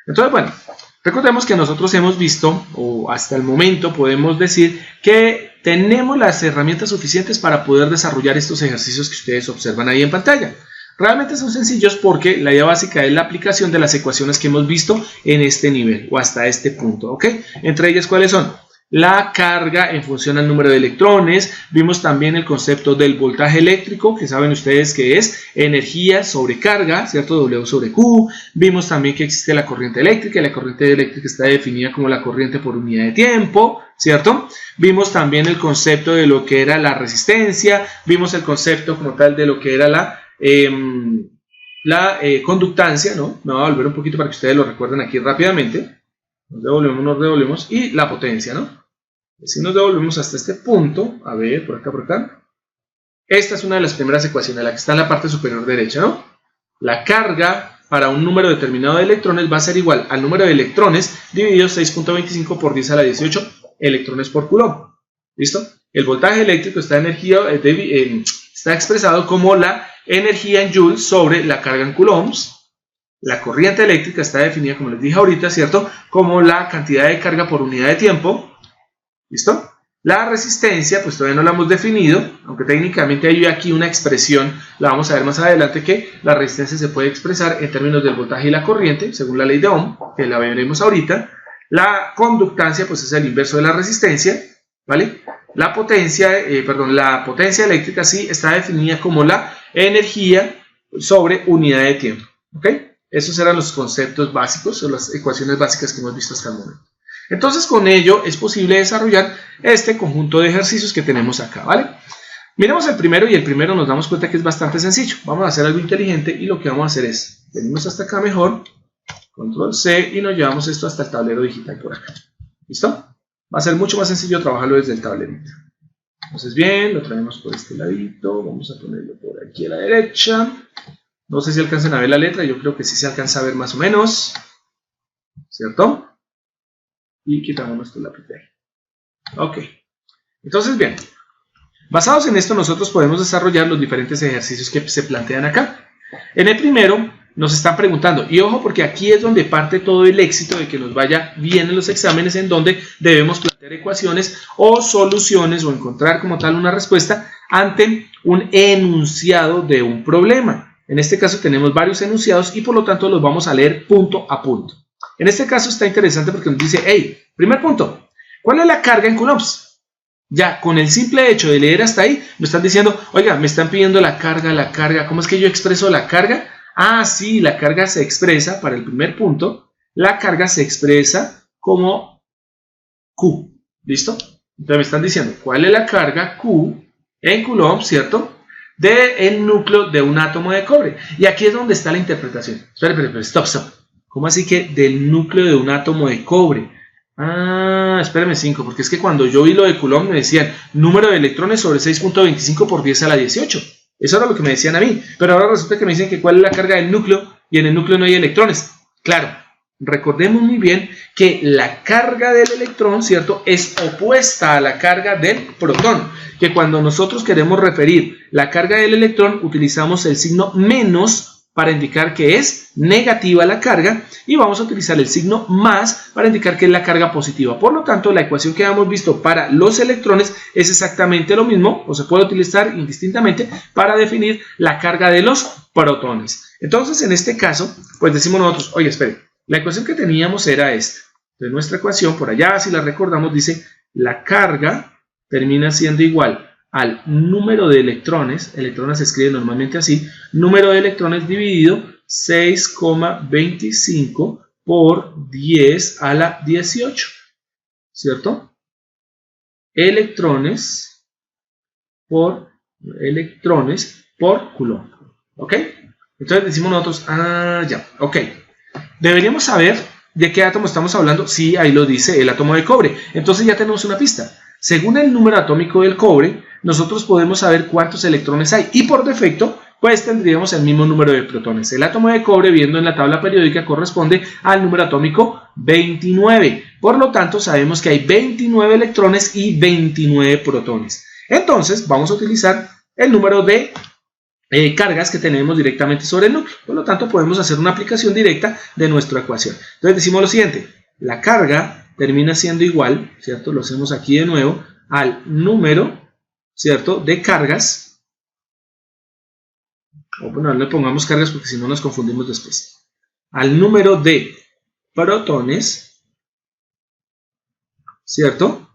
Entonces, bueno, recordemos que nosotros hemos visto, o hasta el momento podemos decir, que tenemos las herramientas suficientes para poder desarrollar estos ejercicios que ustedes observan ahí en pantalla. Realmente son sencillos porque la idea básica es la aplicación de las ecuaciones que hemos visto en este nivel o hasta este punto, ¿ok? Entre ellas, ¿cuáles son? La carga en función al número de electrones. Vimos también el concepto del voltaje eléctrico, que saben ustedes que es energía sobre carga, ¿cierto? W sobre Q. Vimos también que existe la corriente eléctrica, y la corriente eléctrica está definida como la corriente por unidad de tiempo, ¿cierto? Vimos también el concepto de lo que era la resistencia. Vimos el concepto como tal de lo que era la conductancia, ¿no? Me voy a volver un poquito para que ustedes lo recuerden aquí rápidamente. Nos devolvemos y la potencia, ¿no? Si nos devolvemos hasta este punto, a ver, por acá. Esta es una de las primeras ecuaciones, la que está en la parte superior derecha, ¿no? La carga para un número determinado de electrones va a ser igual al número de electrones dividido 6.25 por 10 a la 18 electrones por coulomb. ¿Listo? El voltaje eléctrico está expresado como la energía en joules sobre la carga en coulombs. La corriente eléctrica está definida, como les dije ahorita, ¿cierto? Como la cantidad de carga por unidad de tiempo. ¿Listo? La resistencia, pues todavía no la hemos definido, aunque técnicamente hay aquí una expresión, la vamos a ver más adelante, que la resistencia se puede expresar en términos del voltaje y la corriente, según la ley de Ohm, que la veremos ahorita. La conductancia, pues es el inverso de la resistencia, ¿vale? La potencia eléctrica sí está definida como la energía sobre unidad de tiempo, ¿ok? Esos eran los conceptos básicos o las ecuaciones básicas que hemos visto hasta el momento. Entonces, con ello es posible desarrollar este conjunto de ejercicios que tenemos acá, ¿vale? Miremos el primero y el primero nos damos cuenta que es bastante sencillo. Vamos a hacer algo inteligente y lo que vamos a hacer es, venimos hasta acá mejor, control C y nos llevamos esto hasta el tablero digital por acá. ¿Listo? Va a ser mucho más sencillo trabajarlo desde el tablerito. Entonces, bien, lo traemos por este ladito, vamos a ponerlo por aquí a la derecha. No sé si alcanzan a ver la letra, yo creo que sí se alcanza a ver más o menos, ¿cierto? Y quitamos nuestro lápiz de ahí. Ok, entonces bien, basados en esto nosotros podemos desarrollar los diferentes ejercicios que se plantean acá. En el primero nos están preguntando, y ojo porque aquí es donde parte todo el éxito de que nos vaya bien en los exámenes, en donde debemos plantear ecuaciones o soluciones o encontrar como tal una respuesta ante un enunciado de un problema. En este caso tenemos varios enunciados y por lo tanto los vamos a leer punto a punto. En este caso está interesante porque nos dice, hey, primer punto, ¿cuál es la carga en coulombs? Ya, con el simple hecho de leer hasta ahí, me están diciendo, oiga, me están pidiendo la carga, ¿cómo es que yo expreso la carga? Ah, sí, la carga se expresa, para el primer punto, la carga se expresa como Q, ¿listo? Entonces me están diciendo, ¿cuál es la carga Q en coulombs, ¿cierto? Del núcleo de un átomo de cobre. Y aquí es donde está la interpretación. Espera, stop. ¿Cómo así que del núcleo de un átomo de cobre? Ah, espérame 5, porque es que cuando yo vi lo de Coulomb me decían número de electrones sobre 6.25 por 10 a la 18. Eso era lo que me decían a mí. Pero ahora resulta que me dicen que cuál es la carga del núcleo y en el núcleo no hay electrones. Claro, recordemos muy bien que la carga del electrón, ¿cierto?, es opuesta a la carga del protón. Que cuando nosotros queremos referir la carga del electrón, utilizamos el signo menos para indicar que es negativa la carga y vamos a utilizar el signo más para indicar que es la carga positiva. Por lo tanto, la ecuación que hemos visto para los electrones es exactamente lo mismo, o se puede utilizar indistintamente para definir la carga de los protones. Entonces, en este caso, pues decimos nosotros, oye, espere, la ecuación que teníamos era esta. Entonces, nuestra ecuación, por allá, si la recordamos, dice la carga termina siendo igual al número de electrones se escribe normalmente así, número de electrones dividido 6,25 por 10 a la 18, ¿cierto? Electrones por Coulomb, ¿ok? Entonces decimos nosotros, ya, ok. Deberíamos saber de qué átomo estamos hablando. Sí, ahí lo dice, el átomo de cobre. Entonces ya tenemos una pista. Según el número atómico del cobre, nosotros podemos saber cuántos electrones hay. Y por defecto, pues tendríamos el mismo número de protones. El átomo de cobre, viendo en la tabla periódica, corresponde al número atómico 29. Por lo tanto, sabemos que hay 29 electrones y 29 protones. Entonces, vamos a utilizar el número de cargas que tenemos directamente sobre el núcleo. Por lo tanto, podemos hacer una aplicación directa de nuestra ecuación. Entonces decimos lo siguiente: la carga termina siendo igual, ¿cierto? Lo hacemos aquí de nuevo, al número, ¿cierto?, de cargas. O bueno, no le pongamos cargas porque si no nos confundimos después. Al número de protones, ¿cierto?,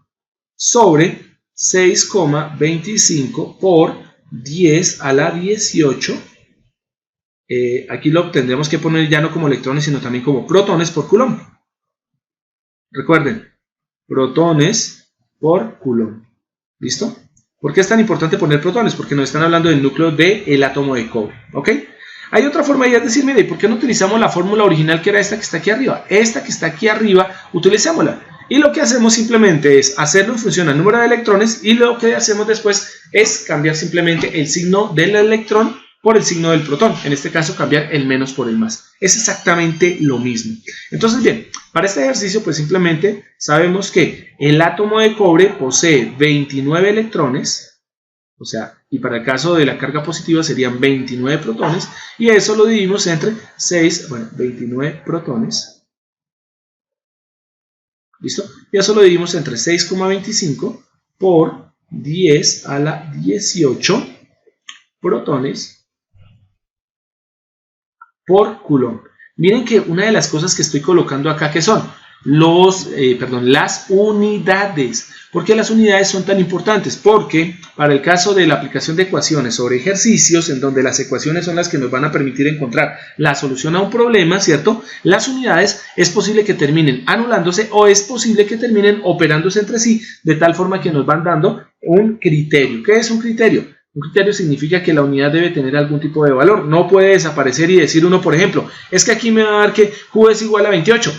sobre 6,25 por 10 a la 18. Aquí lo tendremos que poner ya no como electrones, sino también como protones por coulomb. Recuerden, protones por coulomb. ¿Listo? ¿Por qué es tan importante poner protones? Porque nos están hablando del núcleo del átomo de cobre. ¿Ok? Hay otra forma de decir, mire, ¿por qué no utilizamos la fórmula original que era esta que está aquí arriba? Esta que está aquí arriba, utilicémosla. Y lo que hacemos simplemente es hacerlo en función al número de electrones, y lo que hacemos después es cambiar simplemente el signo del electrón por el signo del protón. En este caso, cambiar el menos por el más. Es exactamente lo mismo. Entonces, bien, para este ejercicio, pues simplemente sabemos que el átomo de cobre posee 29 electrones, o sea, y para el caso de la carga positiva serían 29 protones, y eso lo dividimos entre 29 protones. ¿Listo? Y eso lo dividimos entre 6,25 por 10 a la 18 protones por coulomb. Miren que una de las cosas que estoy colocando acá, que son las unidades. ¿Por qué las unidades son tan importantes? Porque para el caso de la aplicación de ecuaciones sobre ejercicios, en donde las ecuaciones son las que nos van a permitir encontrar la solución a un problema, ¿cierto? Las unidades es posible que terminen anulándose o es posible que terminen operándose entre sí, de tal forma que nos van dando un criterio. ¿Qué es un criterio? Un criterio significa que la unidad debe tener algún tipo de valor. No puede desaparecer y decir uno, por ejemplo, es que aquí me va a dar que Q es igual a 28.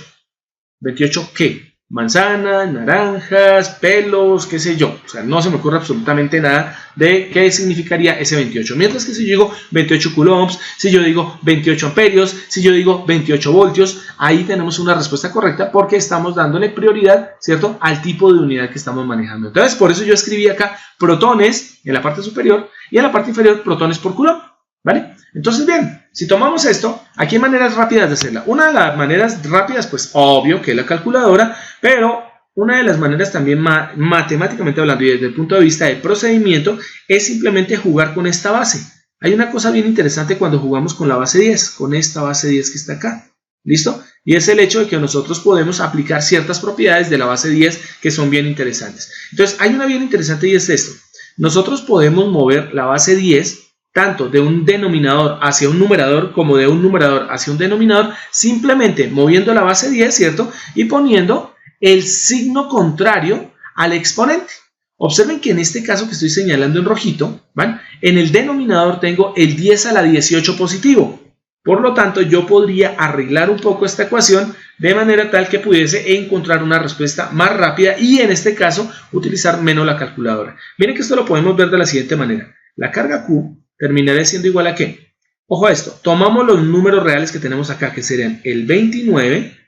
¿28 qué? Manzanas, naranjas, pelos, qué sé yo. O sea, no se me ocurre absolutamente nada de qué significaría ese 28. Mientras que si yo digo 28 coulombs, si yo digo 28 amperios, si yo digo 28 voltios, ahí tenemos una respuesta correcta porque estamos dándole prioridad, ¿cierto?, al tipo de unidad que estamos manejando. Entonces, por eso yo escribí acá protones en la parte superior y en la parte inferior protones por coulomb. ¿Vale? Entonces, bien, si tomamos esto, aquí hay maneras rápidas de hacerla. Una de las maneras rápidas, pues obvio que es la calculadora, pero una de las maneras también matemáticamente hablando y desde el punto de vista de procedimiento es simplemente jugar con esta base. Hay una cosa bien interesante cuando jugamos con la base 10, con esta base 10 que está acá. ¿Listo? Y es el hecho de que nosotros podemos aplicar ciertas propiedades de la base 10 que son bien interesantes. Entonces, hay una bien interesante y es esto. Nosotros podemos mover la base 10 tanto de un denominador hacia un numerador como de un numerador hacia un denominador, simplemente moviendo la base 10, ¿cierto? Y poniendo el signo contrario al exponente. Observen que en este caso que estoy señalando en rojito, ¿vale?, en el denominador tengo el 10 a la 18 positivo. Por lo tanto, yo podría arreglar un poco esta ecuación de manera tal que pudiese encontrar una respuesta más rápida y en este caso utilizar menos la calculadora. Miren que esto lo podemos ver de la siguiente manera. La carga Q terminará siendo igual a ¿qué? Ojo a esto, tomamos los números reales que tenemos acá, que serían el 29,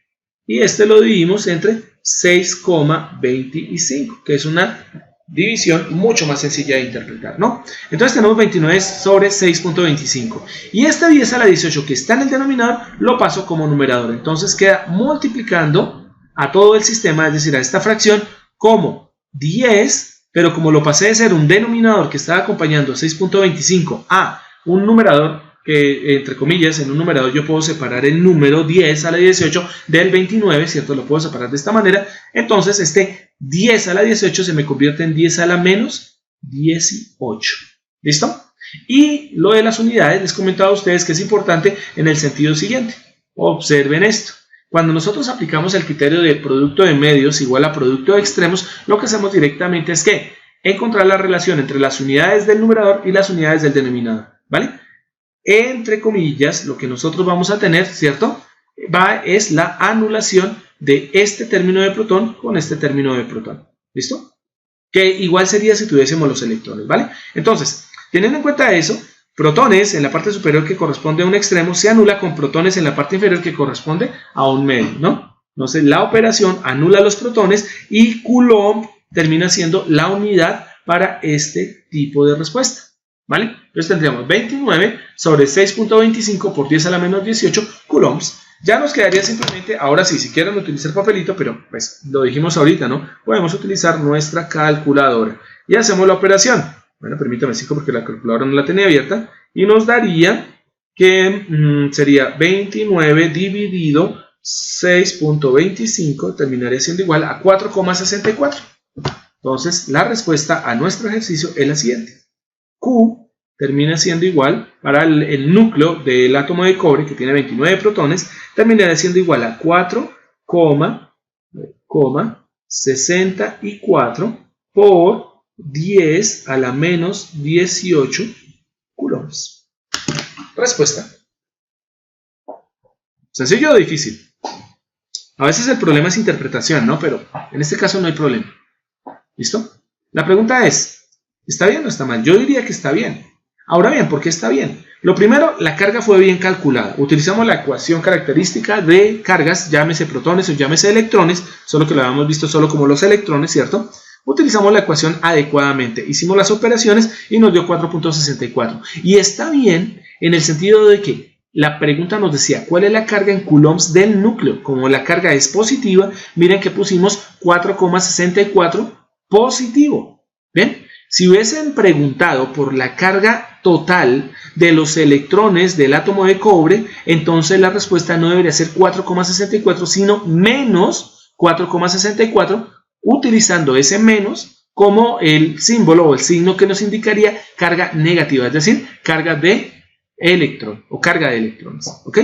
y este lo dividimos entre 6,25, que es una división mucho más sencilla de interpretar, ¿no? Entonces tenemos 29 sobre 6,25, y este 10 a la 18 que está en el denominador, lo paso como numerador, entonces queda multiplicando a todo el sistema, es decir, a esta fracción, como 10, pero como lo pasé de ser un denominador que estaba acompañando 6,25 a un numerador que, entre comillas, en un numerador yo puedo separar el número 10 a la 18 del 29, ¿cierto? Lo puedo separar de esta manera. Entonces, este 10 a la 18 se me convierte en 10 a la menos 18. ¿Listo? Y lo de las unidades, les comentaba a ustedes que es importante en el sentido siguiente. Observen esto. Cuando nosotros aplicamos el criterio de producto de medios igual a producto de extremos, lo que hacemos directamente es que encontrar la relación entre las unidades del numerador y las unidades del denominador, ¿vale? Entre comillas, lo que nosotros vamos a tener, ¿cierto?, es la anulación de este término de protón con este término de protón, ¿listo? Que igual sería si tuviésemos los electrones, ¿vale? Entonces, teniendo en cuenta eso, protones en la parte superior que corresponde a un extremo se anula con protones en la parte inferior que corresponde a un medio, ¿no? Entonces la operación anula los protones y coulomb termina siendo la unidad para este tipo de respuesta. ¿vale? Entonces tendríamos 29 sobre 6.25 por 10 a la menos 18 coulombs. Ya nos quedaría simplemente, ahora sí, si quieren utilizar papelito, pero pues lo dijimos ahorita, ¿no? Podemos utilizar nuestra calculadora y hacemos la operación. Bueno, permítame 5 porque la calculadora no la tenía abierta y nos daría que sería 29 dividido 6.25 terminaría siendo igual a 4,64. Entonces, la respuesta a nuestro ejercicio es la siguiente. Q termina siendo igual para el núcleo del átomo de cobre, que tiene 29 protones, terminaría siendo igual a 4,64 por 10 a la menos 18 coulombs. Respuesta. ¿Sencillo o difícil? A veces el problema es interpretación, ¿no? Pero en este caso no hay problema. ¿Listo? La pregunta es, ¿está bien o está mal? Yo diría que está bien. Ahora bien, ¿por qué está bien? Lo primero, la carga fue bien calculada. Utilizamos la ecuación característica de cargas, llámese protones o llámese electrones, solo que lo habíamos visto solo como los electrones, ¿cierto? Utilizamos la ecuación adecuadamente. Hicimos las operaciones y nos dio 4.64. Y está bien en el sentido de que la pregunta nos decía, ¿cuál es la carga en coulombs del núcleo? Como la carga es positiva, miren que pusimos 4,64 positivo. ¿Ven? Si hubiesen preguntado por la carga total de los electrones del átomo de cobre, entonces la respuesta no debería ser 4,64, sino menos 4,64, utilizando ese menos como el símbolo o el signo que nos indicaría carga negativa, es decir, carga de electrón o carga de electrones. ¿Ok?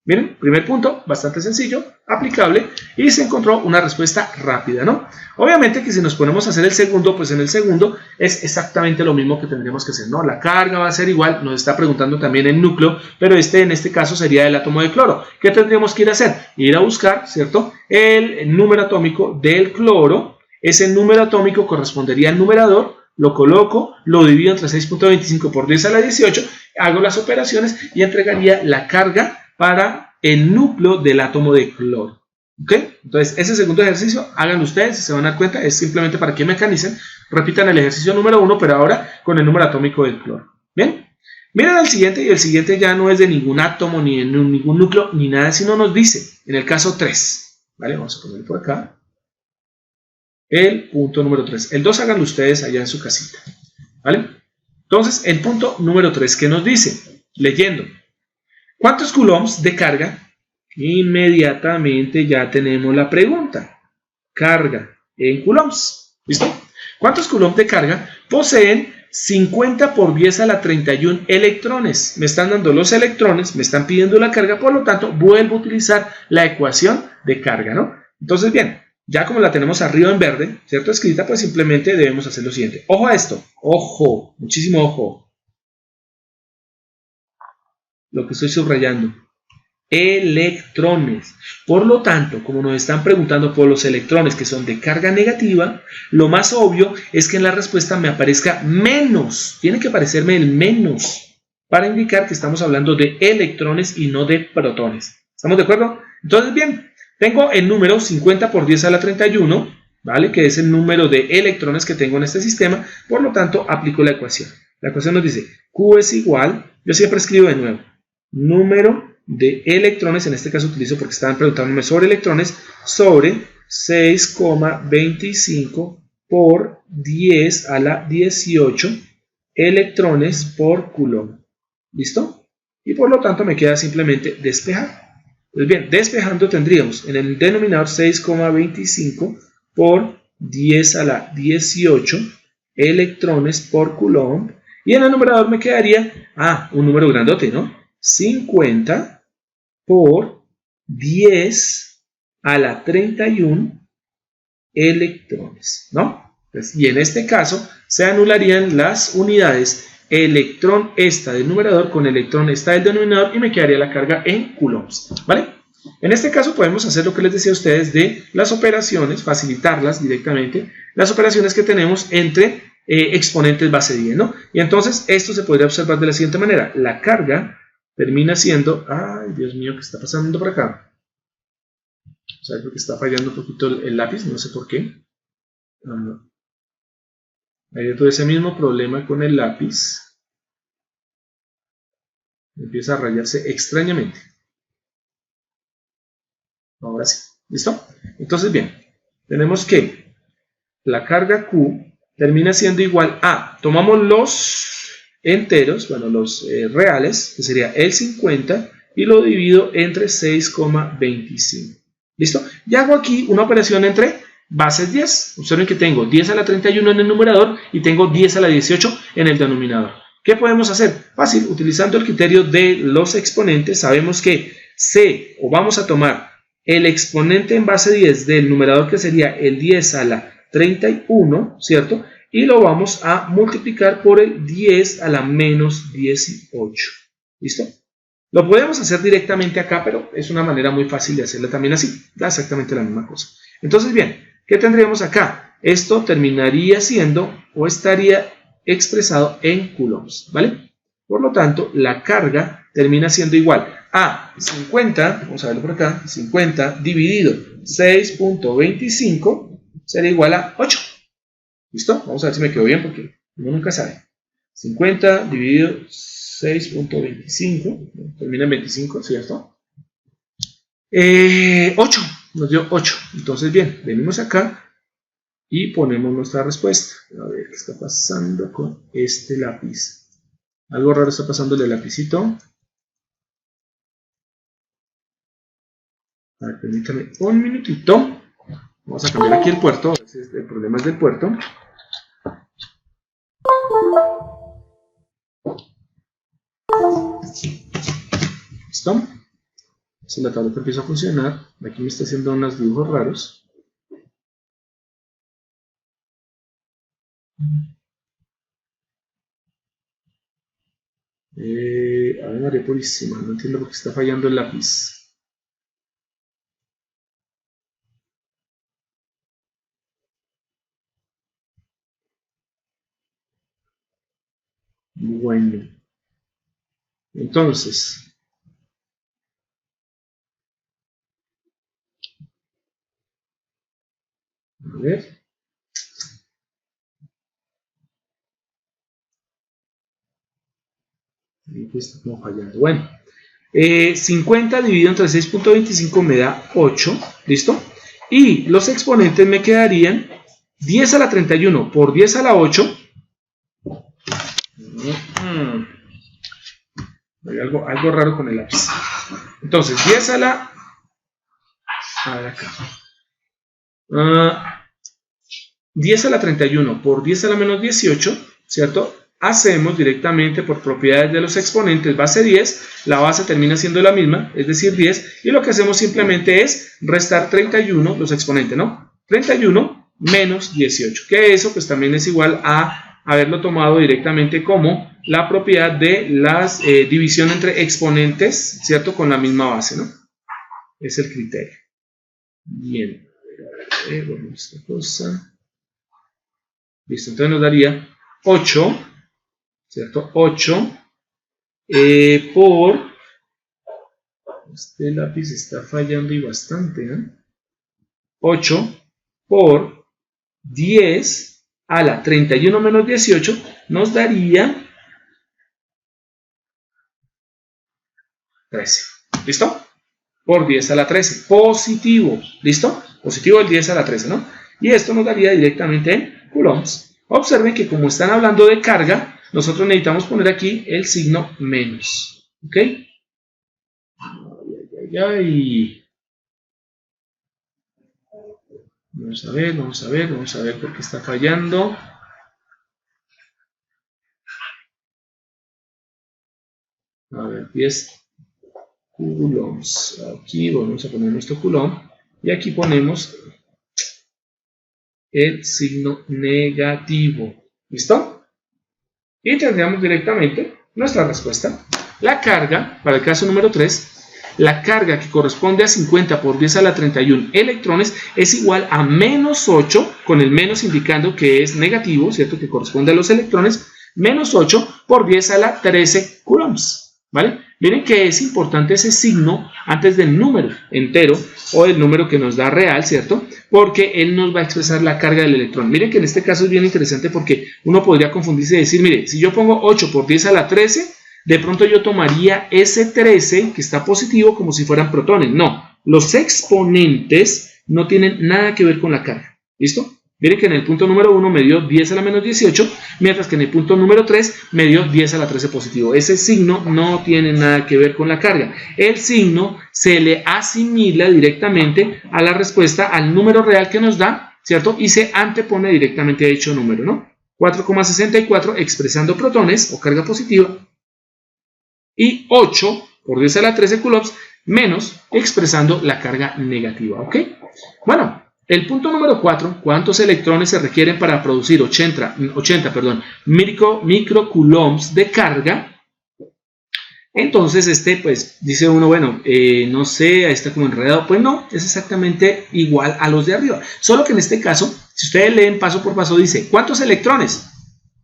Miren, primer punto, bastante sencillo, aplicable, y se encontró una respuesta rápida, ¿no? Obviamente que si nos ponemos a hacer el segundo, pues en el segundo es exactamente lo mismo que tendríamos que hacer, ¿no? La carga va a ser igual, nos está preguntando también el núcleo, pero en este caso sería el átomo de cloro. ¿Qué tendríamos que ir a hacer? Ir a buscar, ¿cierto? El número atómico del cloro, ese número atómico correspondería al numerador, lo coloco, lo divido entre 6.25 por 10 a la 18, hago las operaciones y entregaría la carga para el núcleo del átomo de cloro. ¿Ok? Entonces, ese segundo ejercicio, háganlo ustedes, si se van a dar cuenta, es simplemente para que mecanicen, repitan el ejercicio número 1, pero ahora con el número atómico del cloro. ¿Bien? Miren el siguiente, y el siguiente ya no es de ningún átomo, ni de ningún núcleo, ni nada, sino nos dice, en el caso 3, ¿vale? Vamos a ponerlo por acá. El punto número 3. El 2 háganlo ustedes allá en su casita, ¿vale? Entonces, el punto número 3, ¿qué nos dice? Leyendo. ¿Cuántos coulombs de carga? Inmediatamente ya tenemos la pregunta. Carga en coulombs. ¿Listo? ¿Cuántos coulombs de carga poseen 50 por 10 a la 31 electrones? Me están dando los electrones, me están pidiendo la carga, por lo tanto, vuelvo a utilizar la ecuación de carga, ¿no? Entonces, bien, ya como la tenemos arriba en verde, ¿cierto? Escrita, pues simplemente debemos hacer lo siguiente. Ojo a esto. Ojo, muchísimo ojo. Lo que estoy subrayando, electrones. Por lo tanto, como nos están preguntando por los electrones que son de carga negativa, lo más obvio es que en la respuesta me aparezca menos. Tiene que aparecerme el menos para indicar que estamos hablando de electrones y no de protones. ¿Estamos de acuerdo? Entonces, bien, tengo el número 50 por 10 a la 31, ¿vale? Que es el número de electrones que tengo en este sistema. Por lo tanto, aplico la ecuación. La ecuación nos dice Q es igual, yo siempre escribo de nuevo, número de electrones, en este caso utilizo porque estaban preguntándome sobre electrones, sobre 6,25 por 10 a la 18 electrones por coulomb. ¿Listo? Y por lo tanto me queda simplemente despejar. Pues bien, despejando tendríamos en el denominador 6,25 por 10 a la 18 electrones por coulomb. Y en el numerador me quedaría, un número grandote, ¿no? 50 por 10 a la 31 electrones, ¿no? Pues, y en este caso se anularían las unidades electrón esta del numerador con electrón esta del denominador y me quedaría la carga en coulombs, ¿vale? En este caso podemos hacer lo que les decía a ustedes de las operaciones, facilitarlas directamente, las operaciones que tenemos entre exponentes base 10, ¿no? Y entonces esto se podría observar de la siguiente manera. La carga termina siendo... ¡Ay, Dios mío! ¿Qué está pasando por acá? ¿Sabes por qué está fallando un poquito el lápiz? No sé por qué. Ahí tuve ese mismo problema con el lápiz. Empieza a rayarse extrañamente. Ahora sí. ¿Listo? Entonces, bien, tenemos que la carga Q termina siendo igual a, tomamos los enteros, bueno, los reales, que sería el 50, y lo divido entre 6,25. ¿Listo? Y hago aquí una operación entre bases 10. Observen que tengo 10 a la 31 en el numerador y tengo 10 a la 18 en el denominador. ¿Qué podemos hacer? Fácil, utilizando el criterio de los exponentes, sabemos que C, o vamos a tomar el exponente en base 10 del numerador, que sería el 10 a la 31, ¿cierto? Y lo vamos a multiplicar por el 10 a la menos 18. ¿Listo? Lo podemos hacer directamente acá, pero es una manera muy fácil de hacerla también así. Da exactamente la misma cosa. Entonces, bien, ¿qué tendríamos acá? Esto terminaría siendo o estaría expresado en coulombs, ¿vale? Por lo tanto, la carga termina siendo igual a 50, vamos a verlo por acá, 50 dividido 6.25 sería igual a 8. ¿Listo? Vamos a ver si me quedó bien porque uno nunca sabe. 50 dividido 6.25, termina en 25, ¿cierto? 8, nos dio 8. Entonces, bien, venimos acá y ponemos nuestra respuesta. A ver qué está pasando con este lápiz. Algo raro está pasándole el lapicito. A ver, permítame un minutito. Vamos a cambiar aquí el puerto. A veces el problema es del puerto. ¿Listo? Si la tableta empieza a funcionar, aquí me está haciendo unos dibujos raros. A ver, María Purísima, no entiendo por qué está fallando el lápiz. Bueno, entonces, a ver. Está como fallando. Bueno, 50 dividido entre 6.25 me da 8, ¿listo? Y los exponentes me quedarían 10 a la 31 por 10 a la 8. Hay algo raro con el lápiz. Entonces, 10 a la... A ver acá. 10 a la 31 por 10 a la menos 18, ¿cierto? Hacemos directamente por propiedades de los exponentes base 10, la base termina siendo la misma, es decir 10, y lo que hacemos simplemente es restar 31, los exponentes, ¿no? 31 menos 18, que eso pues también es igual a haberlo tomado directamente como la propiedad de la división entre exponentes, ¿cierto? Con la misma base, ¿no? Es el criterio. Bien, a ver, bueno, esta cosa. Listo, entonces nos daría 8, ¿cierto? 8 por... Este lápiz está fallando y bastante, ¿eh? 8 por 10 a la 31 menos 18 nos daría 13. ¿Listo? Por 10 a la 13. Positivo. ¿Listo? Positivo el 10 a la 13, ¿no? Y esto nos daría directamente en coulombs. Observen que como están hablando de carga, nosotros necesitamos poner aquí el signo menos. ¿Ok? Vamos a ver por qué está fallando. A ver, 10 coulombs. Aquí vamos a poner nuestro coulomb. Y aquí ponemos el signo negativo. ¿Listo? Y tendríamos directamente nuestra respuesta. La carga, para el caso número 3, la carga que corresponde a 50 por 10 a la 31 electrones es igual a menos 8, con el menos indicando que es negativo, ¿cierto? Que corresponde a los electrones, menos 8 por 10 a la 13 coulombs, ¿vale? Miren que es importante ese signo antes del número entero o el número que nos da real, ¿cierto? Porque él nos va a expresar la carga del electrón. Miren que en este caso es bien interesante porque uno podría confundirse y decir, mire, si yo pongo 8 por 10 a la 13, de pronto yo tomaría ese 13 que está positivo como si fueran protones. No, los exponentes no tienen nada que ver con la carga. ¿Listo? Miren que en el punto número 1 me dio 10 a la menos 18, mientras que en el punto número 3 me dio 10 a la 13 positivo. Ese signo no tiene nada que ver con la carga. El signo se le asimila directamente a la respuesta, al número real que nos da, ¿cierto? Y se antepone directamente a dicho número, ¿no? 4,64 expresando protones o carga positiva y 8 por 10 a la 13 coulombs menos expresando la carga negativa, ¿ok? Bueno. El punto número 4, ¿cuántos electrones se requieren para producir 80 microcoulombs de carga? Entonces, pues, dice uno, bueno, no sé, ahí está como enredado. Pues no, es exactamente igual a los de arriba. Solo que en este caso, si ustedes leen paso por paso, dice, ¿cuántos electrones?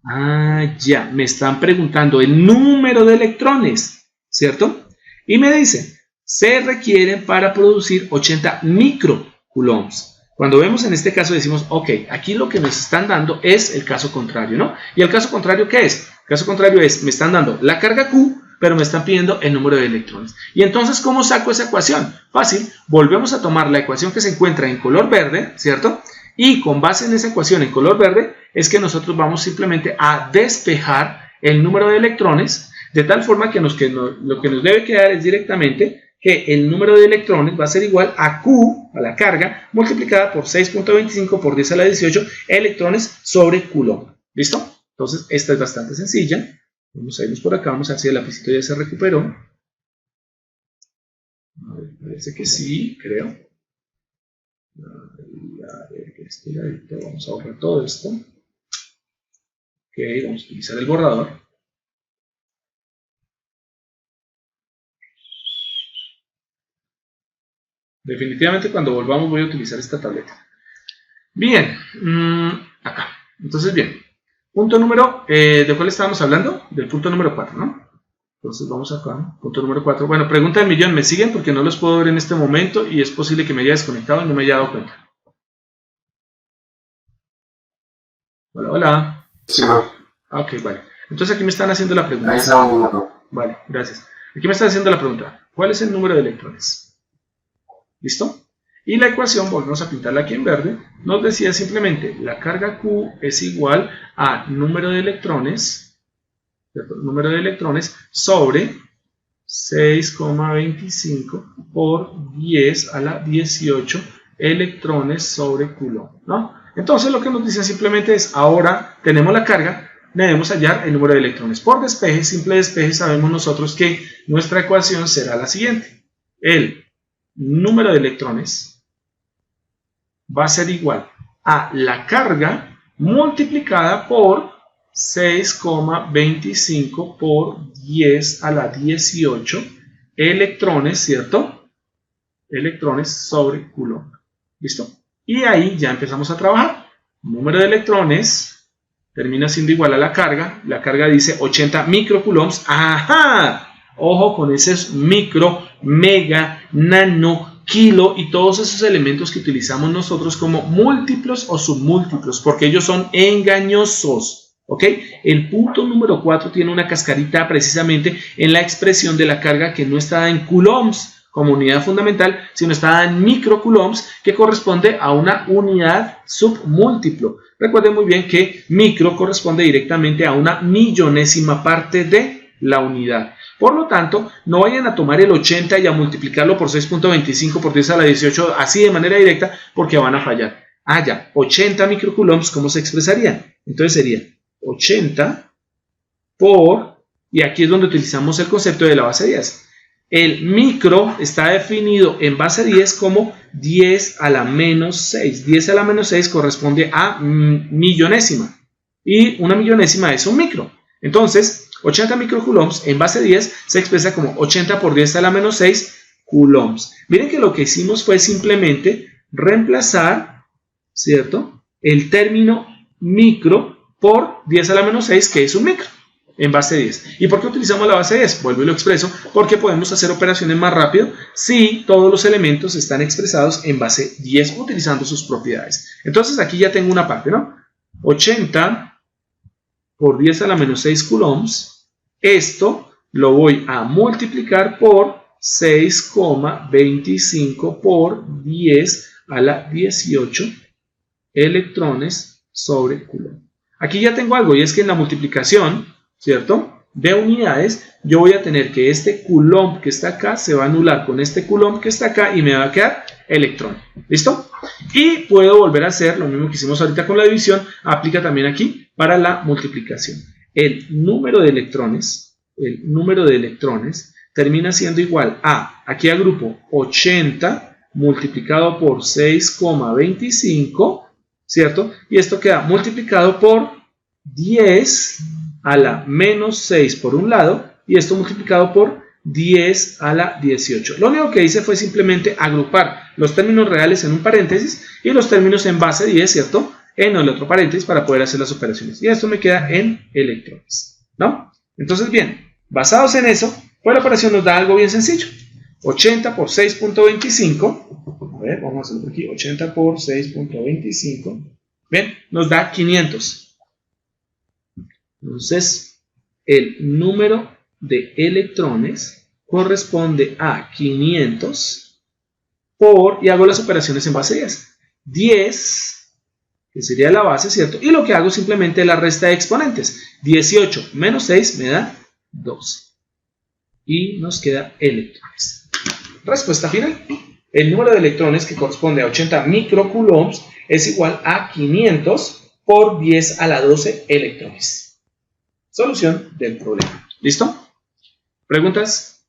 Ah, ya, me están preguntando el número de electrones, ¿cierto? Y me dice, se requieren para producir 80 microcoulombs. Cuando vemos en este caso decimos, ok, aquí lo que nos están dando es el caso contrario, ¿no? ¿Y el caso contrario qué es? El caso contrario es, me están dando la carga Q, pero me están pidiendo el número de electrones. Y entonces, ¿cómo saco esa ecuación? Fácil, volvemos a tomar la ecuación que se encuentra en color verde, ¿cierto? Y con base en esa ecuación en color verde, es que nosotros vamos simplemente a despejar el número de electrones, de tal forma que lo que nos debe quedar es directamente que el número de electrones va a ser igual a Q, a la carga, multiplicada por 6.25 por 10 a la 18 electrones sobre Coulomb. ¿Listo? Entonces, esta es bastante sencilla. Vamos a irnos por acá, vamos a ver si el lapicito ya se recuperó. A ver, parece que sí, creo. A ver, este ladito, vamos a borrar todo esto. Ok, vamos a utilizar el borrador. Definitivamente cuando volvamos voy a utilizar esta tableta. Bien, acá. Entonces, bien. Punto número, ¿de cuál estábamos hablando? Del punto número 4, ¿no? Entonces vamos acá, punto número 4. Bueno, pregunta del millón, ¿me siguen? Porque no los puedo ver en este momento y es posible que me haya desconectado y no me haya dado cuenta. Hola, hola. Sí, no. Ok, vale. Entonces aquí me están haciendo la pregunta. Ahí está un minuto. Vale, gracias. Aquí me están haciendo la pregunta. ¿Cuál es el número de electrones? ¿Listo? Y la ecuación, volvemos a pintarla aquí en verde, nos decía simplemente la carga Q es igual a número de electrones, ¿cierto? Número de electrones sobre 6,25 por 10 a la 18 electrones sobre Coulomb, ¿no? Entonces lo que nos dice simplemente es, ahora tenemos la carga, debemos hallar el número de electrones. Por despeje, simple despeje, sabemos nosotros que nuestra ecuación será la siguiente. El número de electrones va a ser igual a la carga multiplicada por 6,25 por 10 a la 18 electrones, ¿cierto? Electrones sobre Coulomb. ¿Listo? Y ahí ya empezamos a trabajar. Número de electrones termina siendo igual a la carga. La carga dice 80 microcoulombs. ¡Ajá! Ojo con esos micro, mega, nano, kilo y todos esos elementos que utilizamos nosotros como múltiplos o submúltiplos, porque ellos son engañosos. ¿Ok? El punto número 4 tiene una cascarita precisamente en la expresión de la carga que no está en coulombs como unidad fundamental, sino está en microcoulombs, que corresponde a una unidad submúltiplo. Recuerden muy bien que micro corresponde directamente a una millonésima parte de la unidad. Por lo tanto, no vayan a tomar el 80 y a multiplicarlo por 6.25 por 10 a la 18 así de manera directa, porque van a fallar. Ah, ya, 80 microcoulombs, ¿cómo se expresaría? Entonces sería 80 por, y aquí es donde utilizamos el concepto de la base 10. El micro está definido en base 10 como 10 a la menos 6. 10 a la menos 6 corresponde a millonésima. Y una millonésima es un micro. Entonces, 80 microcoulombs en base 10 se expresa como 80 por 10 a la menos 6 coulombs. Miren que lo que hicimos fue simplemente reemplazar, ¿cierto?, el término micro por 10 a la menos 6, que es un micro, en base 10. ¿Y por qué utilizamos la base 10? Vuelvo y lo expreso, porque podemos hacer operaciones más rápido si todos los elementos están expresados en base 10 utilizando sus propiedades. Entonces aquí ya tengo una parte, ¿no? 80 por 10 a la menos 6 coulombs. Esto lo voy a multiplicar por 6,25 por 10 a la 18 electrones sobre coulomb. Aquí ya tengo algo, y es que en la multiplicación, ¿cierto?, de unidades, yo voy a tener que este coulomb que está acá se va a anular con este coulomb que está acá y me va a quedar electrón. ¿Listo? Y puedo volver a hacer lo mismo que hicimos ahorita con la división, aplica también aquí para la multiplicación. El número de electrones termina siendo igual a, aquí agrupo 80 multiplicado por 6,25, ¿cierto? Y esto queda multiplicado por 10 a la menos 6 por un lado, y esto multiplicado por 10 a la 18. Lo único que hice fue simplemente agrupar los términos reales en un paréntesis y los términos en base 10, ¿cierto?, en el otro paréntesis para poder hacer las operaciones. Y esto me queda en electrones, ¿no? Entonces, bien, basados en eso, pues la operación nos da algo bien sencillo. 80 por 6.25, a ver, vamos a hacerlo por aquí, 80 por 6.25, ¿ven? Nos da 500. Entonces, el número de electrones corresponde a 500 por, y hago las operaciones en base 10. 10, que sería la base, ¿cierto? Y lo que hago simplemente es la resta de exponentes. 18 menos 6 me da 12. Y nos queda electrones. Respuesta final. El número de electrones que corresponde a 80 microcoulombs es igual a 500 por 10 a la 12 electrones. Solución del problema. ¿Listo? ¿Preguntas?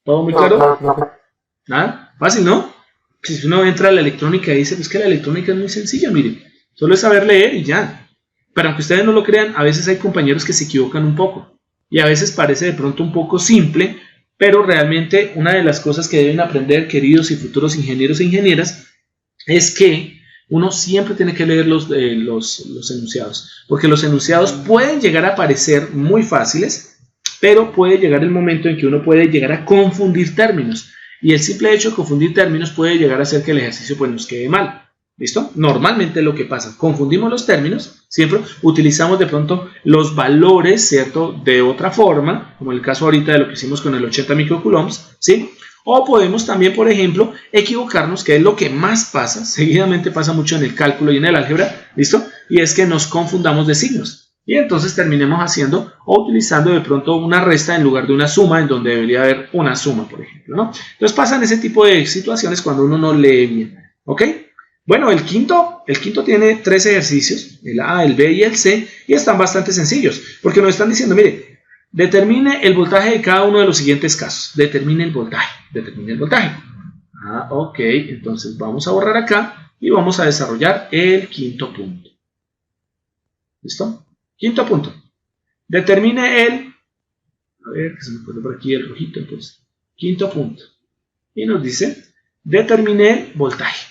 ¿Todo muy claro? ¿Nada? Fácil, ¿no? Si uno entra a la electrónica y dice, pues que la electrónica es muy sencilla, miren. Solo es saber leer y ya. Pero aunque ustedes no lo crean, a veces hay compañeros que se equivocan un poco. Y a veces parece de pronto un poco simple, pero realmente una de las cosas que deben aprender, queridos y futuros ingenieros e ingenieras, es que uno siempre tiene que leer los enunciados, porque los enunciados pueden llegar a parecer muy fáciles, pero puede llegar el momento en que uno puede llegar a confundir términos, y el simple hecho de confundir términos puede llegar a hacer que el ejercicio pues nos quede mal. ¿Listo? Normalmente lo que pasa, confundimos los términos, siempre utilizamos de pronto los valores, ¿cierto?, de otra forma, como el caso ahorita de lo que hicimos con el 80 microcoulombs, ¿sí? O podemos también, por ejemplo, equivocarnos, que es lo que más pasa, seguidamente pasa mucho en el cálculo y en el álgebra, ¿listo? Y es que nos confundamos de signos. Y entonces terminemos haciendo o utilizando de pronto una resta en lugar de una suma, en donde debería haber una suma, por ejemplo, ¿no? Entonces pasan ese tipo de situaciones cuando uno no lee bien, ¿ok? Bueno, el quinto tiene 3 ejercicios, el A, el B y el C, y están bastante sencillos, porque nos están diciendo, mire, determine el voltaje de cada uno de los siguientes casos. Determine el voltaje. Ah, ok, entonces vamos a borrar acá y vamos a desarrollar el quinto punto. ¿Listo? Quinto punto. Determine el, a ver, que se me pone por aquí el rojito, entonces. Quinto punto. Y nos dice, determine el voltaje.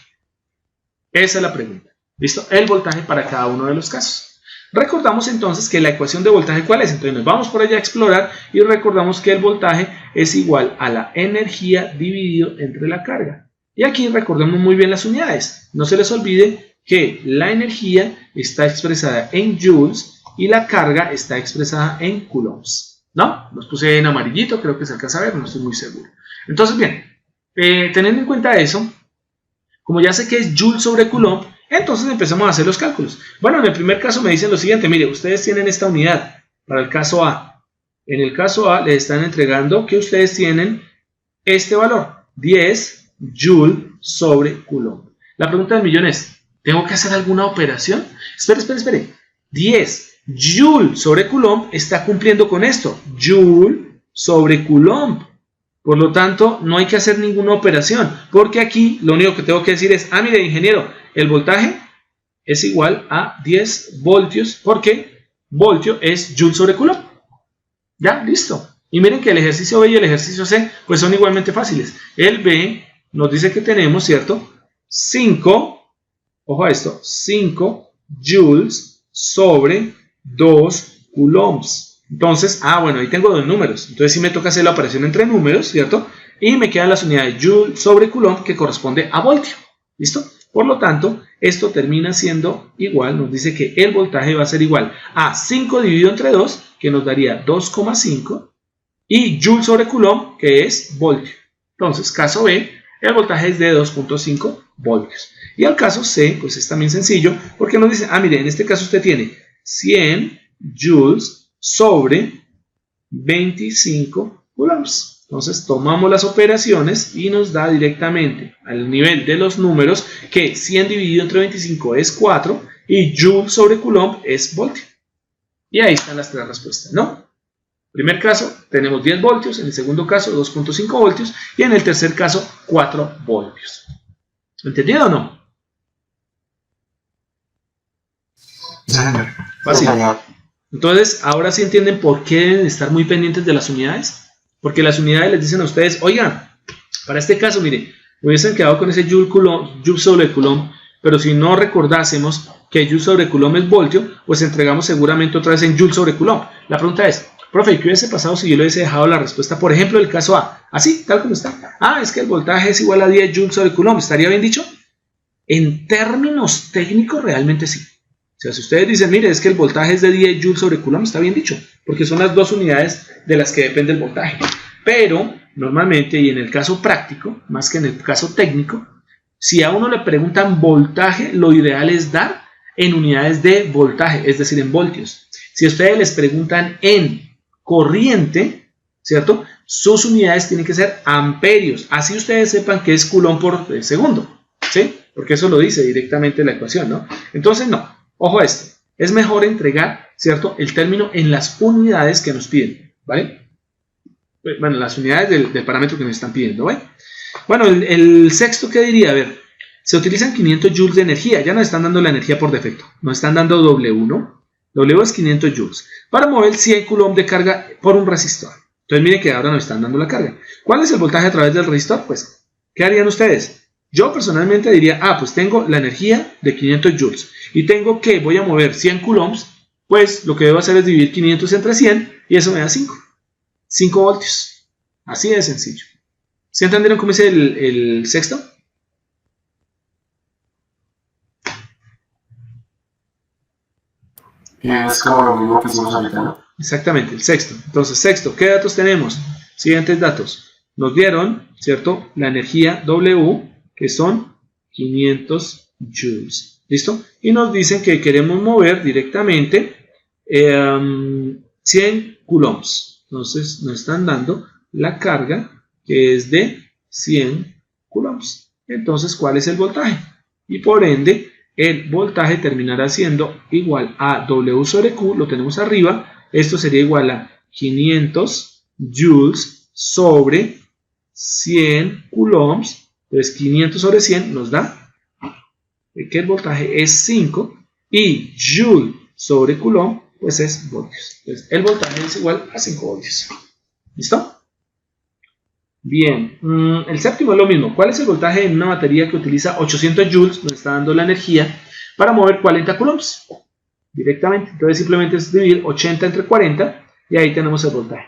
Esa es la pregunta. ¿Listo? El voltaje para cada uno de los casos. Recordamos entonces que la ecuación de voltaje, ¿cuál es? Entonces nos vamos por allá a explorar y recordamos que el voltaje es igual a la energía dividido entre la carga. Y aquí recordemos muy bien las unidades. No se les olvide que la energía está expresada en joules y la carga está expresada en coulombs. ¿No? Los puse en amarillito, creo que se alcanza a ver, no estoy muy seguro. Entonces, bien, teniendo en cuenta eso, como ya sé que es joule sobre coulomb, entonces empezamos a hacer los cálculos. Bueno, en el primer caso me dicen lo siguiente, mire, ustedes tienen esta unidad para el caso A. En el caso A les están entregando que ustedes tienen este valor, 10 joule sobre coulomb. La pregunta del millón es, ¿tengo que hacer alguna operación? Espere. 10 joule sobre coulomb está cumpliendo con esto, joule sobre coulomb. Por lo tanto, no hay que hacer ninguna operación, porque aquí lo único que tengo que decir es, mire, ingeniero, el voltaje es igual a 10 voltios, porque voltio es joule sobre coulomb. Ya, listo. Y miren que el ejercicio B y el ejercicio C, pues son igualmente fáciles. El B nos dice que tenemos, ¿cierto? 5, ojo a esto, 5 joules sobre 2 coulombs. Entonces, bueno, ahí tengo dos números. Entonces sí me toca hacer la operación entre números, ¿cierto? Y me quedan las unidades joule sobre coulomb que corresponde a voltio. ¿Listo? Por lo tanto, esto termina siendo igual, nos dice que el voltaje va a ser igual a 5 dividido entre 2, que nos daría 2,5, y Joule sobre Coulomb, que es voltio. Entonces, caso B, el voltaje es de 2,5 voltios. Y el caso C, pues es también sencillo, porque nos dice, mire, en este caso usted tiene 100 joules sobre 25 coulombs. Entonces tomamos las operaciones y nos da directamente al nivel de los números que 100 dividido entre 25 es 4 y Joule sobre Coulomb es voltio. Y ahí están las tres respuestas, ¿no? Primer caso tenemos 10 voltios, en el segundo caso 2,5 voltios y en el tercer caso 4 voltios. ¿Entendido o no? Fácil. Entonces, ahora sí entienden por qué deben estar muy pendientes de las unidades. Porque las unidades les dicen a ustedes, oigan, para este caso, mire, hubiesen quedado con ese Joule sobre Coulomb, pero si no recordásemos que Joule sobre Coulomb es voltio, pues entregamos seguramente otra vez en Joule sobre Coulomb. La pregunta es, profe, ¿qué hubiese pasado si yo le hubiese dejado la respuesta, por ejemplo, el caso A? Así, tal como está. Es que el voltaje es igual a 10 Joule sobre Coulomb. ¿Estaría bien dicho? En términos técnicos, realmente sí. O sea, si ustedes dicen, mire, es que el voltaje es de 10 Joule sobre Coulomb, está bien dicho, porque son las dos unidades de las que depende el voltaje. Pero, normalmente, y en el caso práctico, más que en el caso técnico, si a uno le preguntan voltaje, lo ideal es dar en unidades de voltaje, es decir, en voltios. Si a ustedes les preguntan en corriente, ¿cierto? Sus unidades tienen que ser amperios, así ustedes sepan que es Coulomb por segundo, ¿sí? Porque eso lo dice directamente la ecuación, ¿no? Entonces, no. Ojo a esto, es mejor entregar, ¿cierto?, el término en las unidades que nos piden, ¿vale? Bueno, las unidades del parámetro que nos están pidiendo, ¿vale? Bueno, el sexto, ¿qué diría? A ver, se utilizan 500 joules de energía, ya nos están dando la energía por defecto, nos están dando W, ¿no? W es 500 joules, para mover 100 coulomb de carga por un resistor. Entonces, miren que ahora nos están dando la carga. ¿Cuál es el voltaje a través del resistor? Pues, ¿qué harían ustedes? Yo personalmente diría, pues tengo la energía de 500 joules y tengo que voy a mover 100 coulombs, pues lo que debo hacer es dividir 500 entre 100 y eso me da 5 voltios. Así de sencillo. ¿Sí entendieron cómo es el sexto? Es como lo mismo que hicimos ahorita, ¿no? Exactamente, el sexto. Entonces, sexto, ¿qué datos tenemos? Siguientes datos. Nos dieron, ¿cierto?, la energía W, que son 500 joules. ¿Listo? Y nos dicen que queremos mover directamente 100 coulombs. Entonces, nos están dando la carga que es de 100 coulombs. Entonces, ¿cuál es el voltaje? Y por ende, el voltaje terminará siendo igual a W sobre Q, lo tenemos arriba. Esto sería igual a 500 joules sobre 100 coulombs. Entonces 500 sobre 100 nos da que el voltaje es 5 y Joule sobre Coulomb pues es voltios. Entonces el voltaje es igual a 5 voltios. ¿Listo? Bien, el séptimo es lo mismo. ¿Cuál es el voltaje en una batería que utiliza 800 joules? Nos está dando la energía para mover 40 coulombs directamente. Entonces simplemente es dividir 80 entre 40 y ahí tenemos el voltaje.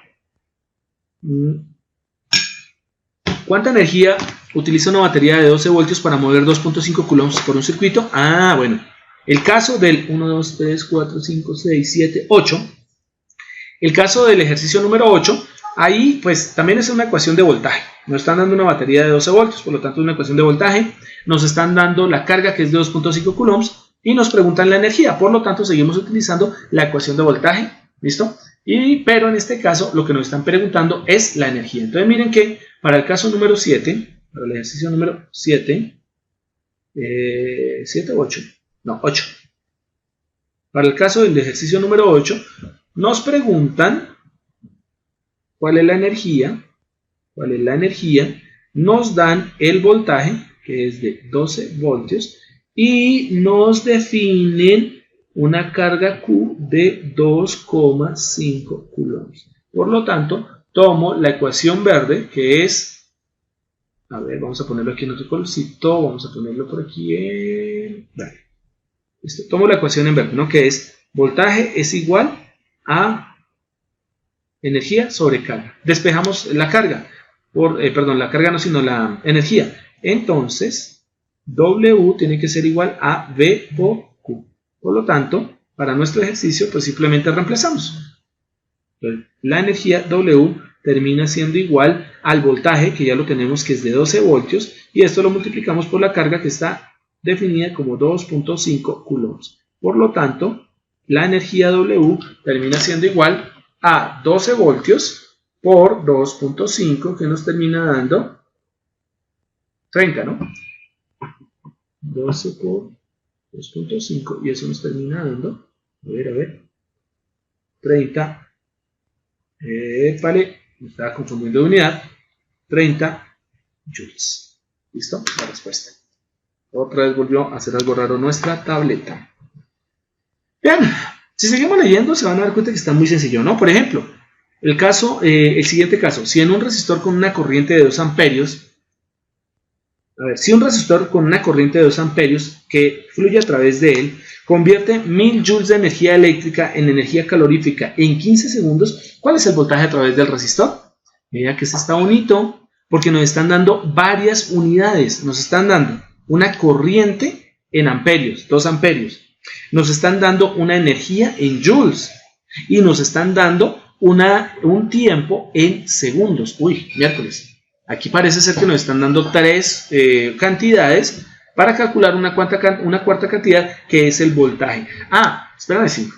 ¿Cuánta energía utiliza una batería de 12 voltios para mover 2.5 coulombs por un circuito? Bueno, el caso del 1, 2, 3, 4, 5, 6, 7, 8. El caso del ejercicio número 8, ahí pues también es una ecuación de voltaje. Nos están dando una batería de 12 voltios, por lo tanto es una ecuación de voltaje. Nos están dando la carga que es de 2.5 coulombs y nos preguntan la energía. Por lo tanto seguimos utilizando la ecuación de voltaje. ¿Listo? Pero en este caso lo que nos están preguntando es la energía. Entonces miren que para el caso número 7, para el ejercicio número 7, 7 o 8, no, 8. Para el caso del ejercicio número 8, nos preguntan cuál es la energía, nos dan el voltaje, que es de 12 voltios, y nos definen una carga Q de 2,5 coulombs. Por lo tanto, tomo la ecuación verde, que es, a ver, vamos a ponerlo aquí en otro colorcito, vamos a ponerlo por aquí en verde. Listo. Tomo la ecuación en verde, ¿no? Que es voltaje es igual a energía sobre carga. Despejamos la carga, la carga no, sino la energía. Entonces, W tiene que ser igual a V por Q. Por lo tanto, para nuestro ejercicio, pues simplemente reemplazamos. Entonces, la energía W termina siendo igual al voltaje, que ya lo tenemos, que es de 12 voltios, y esto lo multiplicamos por la carga, que está definida como 2.5 coulombs. Por lo tanto, la energía W termina siendo igual a 12 voltios por 2.5, que nos termina dando 30, ¿no? 12 por 2.5, y eso nos termina dando, a ver, 30, vale, me estaba confundiendo de unidad, 30 joules. ¿Listo? La respuesta. Otra vez volvió a hacer algo raro nuestra tableta. Bien, si seguimos leyendo se van a dar cuenta que está muy sencillo, ¿no? Por ejemplo, el siguiente caso, si en un resistor con una corriente de 2 amperios, si un resistor con una corriente de 2 amperios que fluye a través de él, convierte 1000 joules de energía eléctrica en energía calorífica en 15 segundos, ¿cuál es el voltaje a través del resistor? Mira que este está bonito, porque nos están dando varias unidades, nos están dando una corriente en amperios, 2 amperios, nos están dando una energía en joules y nos están dando un tiempo en segundos. Uy, miércoles. Aquí parece ser que nos están dando 3 cantidades para calcular una cuarta cantidad, que es el voltaje. Espérame, sí.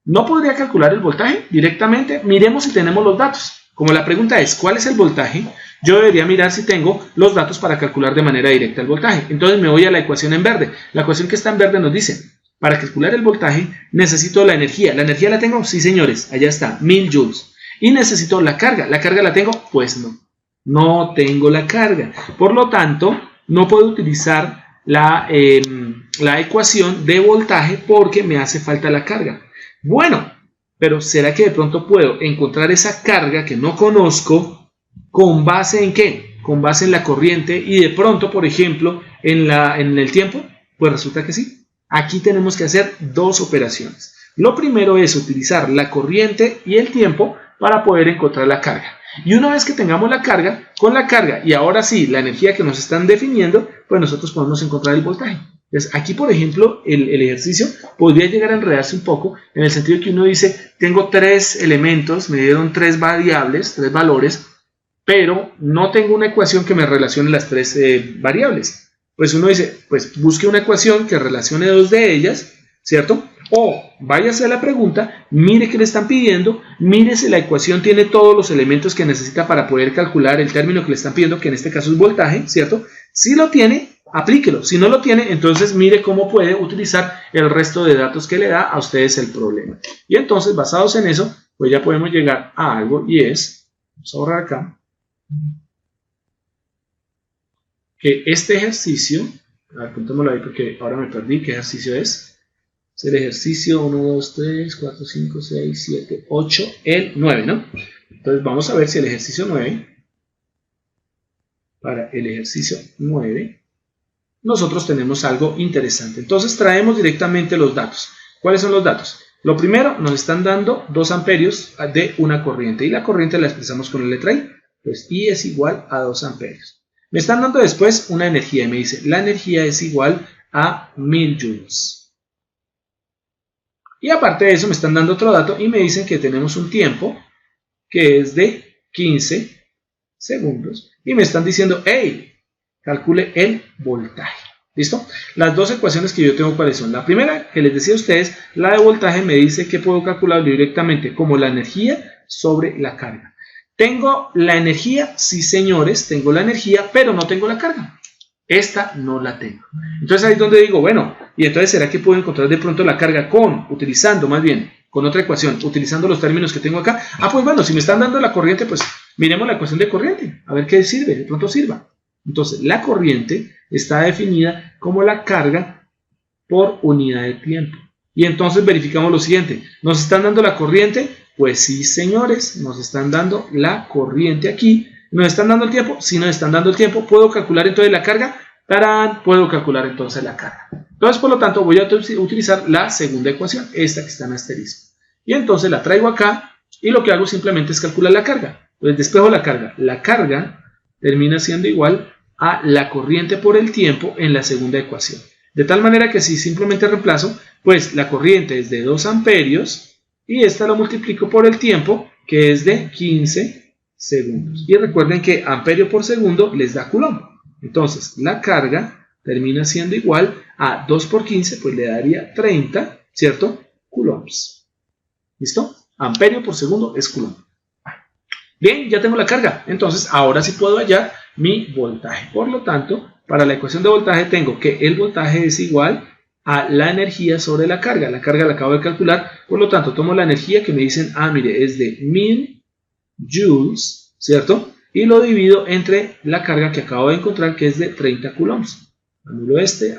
¿No podría calcular el voltaje directamente? Miremos si tenemos los datos. Como la pregunta es, ¿cuál es el voltaje? Yo debería mirar si tengo los datos para calcular de manera directa el voltaje. Entonces me voy a la ecuación en verde. La ecuación que está en verde nos dice, para calcular el voltaje necesito la energía. ¿La energía la tengo? Sí, señores, allá está, 1000 joules. Y necesito la carga. ¿La carga la tengo? Pues no. No tengo la carga. Por lo tanto, no puedo utilizar la ecuación de voltaje porque me hace falta la carga. Bueno, pero ¿será que de pronto puedo encontrar esa carga que no conozco con base en qué? Con base en la corriente y de pronto, por ejemplo, en el tiempo. Pues resulta que sí. Aquí tenemos que hacer 2 operaciones. Lo primero es utilizar la corriente y el tiempo para poder encontrar la carga. Y una vez que tengamos la carga, con la carga y ahora sí la energía que nos están definiendo, pues nosotros podemos encontrar el voltaje. Entonces aquí, por ejemplo, el ejercicio podría llegar a enredarse un poco en el sentido de que uno dice, tengo 3 elementos, me dieron 3 variables, 3 valores, pero no tengo una ecuación que me relacione las 3 variables. Pues uno dice, pues busque una ecuación que relacione 2 de ellas, ¿cierto? O váyase a la pregunta, mire qué le están pidiendo, mire si la ecuación tiene todos los elementos que necesita para poder calcular el término que le están pidiendo, que en este caso es voltaje, ¿cierto? Si lo tiene, aplíquelo. Si no lo tiene, entonces mire cómo puede utilizar el resto de datos que le da a ustedes el problema. Y entonces, basados en eso, pues ya podemos llegar a algo y es, vamos a borrar acá, que este ejercicio, apuntémoslo ahí porque ahora me perdí, ¿qué ejercicio es? Es el ejercicio 1, 2, 3, 4, 5, 6, 7, 8, el 9, ¿no? Entonces vamos a ver si el ejercicio 9, para el ejercicio 9, nosotros tenemos algo interesante. Entonces traemos directamente los datos. ¿Cuáles son los datos? Lo primero, nos están dando 2 amperios de una corriente y la corriente la expresamos con la letra I. Pues I es igual a 2 amperios. Me están dando después una energía y me dice, la energía es igual a 1000 joules. Y aparte de eso me están dando otro dato y me dicen que tenemos un tiempo que es de 15 segundos. Y me están diciendo, hey, calcule el voltaje. ¿Listo? Las 2 ecuaciones que yo tengo, ¿cuáles son? La primera, que les decía a ustedes, la de voltaje me dice que puedo calcularlo directamente como la energía sobre la carga. ¿Tengo la energía? Sí, señores, tengo la energía, pero no tengo la carga. Esta no la tengo. Entonces ahí es donde digo, bueno, y entonces ¿será que puedo encontrar de pronto la carga utilizando más bien, con otra ecuación, utilizando los términos que tengo acá? Pues bueno, si me están dando la corriente, pues miremos la ecuación de corriente, a ver qué sirve, de pronto sirva. Entonces la corriente está definida como la carga por unidad de tiempo. Y entonces verificamos lo siguiente, ¿nos están dando la corriente? Pues sí, señores, nos están dando la corriente aquí. ¿Nos están dando el tiempo? Si nos están dando el tiempo, ¿puedo calcular entonces la carga? ¡Tarán! Puedo calcular entonces la carga. Entonces, por lo tanto, voy a utilizar la segunda ecuación, esta que está en asterisco. Y entonces la traigo acá y lo que hago simplemente es calcular la carga. Entonces despejo la carga. La carga termina siendo igual a la corriente por el tiempo en la segunda ecuación. De tal manera que si simplemente reemplazo, pues la corriente es de 2 amperios y esta lo multiplico por el tiempo, que es de 15 segundos. Y recuerden que amperio por segundo les da coulomb. Entonces la carga termina siendo igual a 2 por 15, pues le daría 30, ¿cierto? Coulombs. ¿Listo? Amperio por segundo es coulomb. Bien, ya tengo la carga. Entonces ahora sí puedo hallar mi voltaje. Por lo tanto, para la ecuación de voltaje tengo que el voltaje es igual a la energía sobre la carga. La carga la acabo de calcular, por lo tanto tomo la energía que me dicen, mire, es de 1000 joules, ¿cierto? Y lo divido entre la carga que acabo de encontrar, que es de 30 coulombs. Anulo este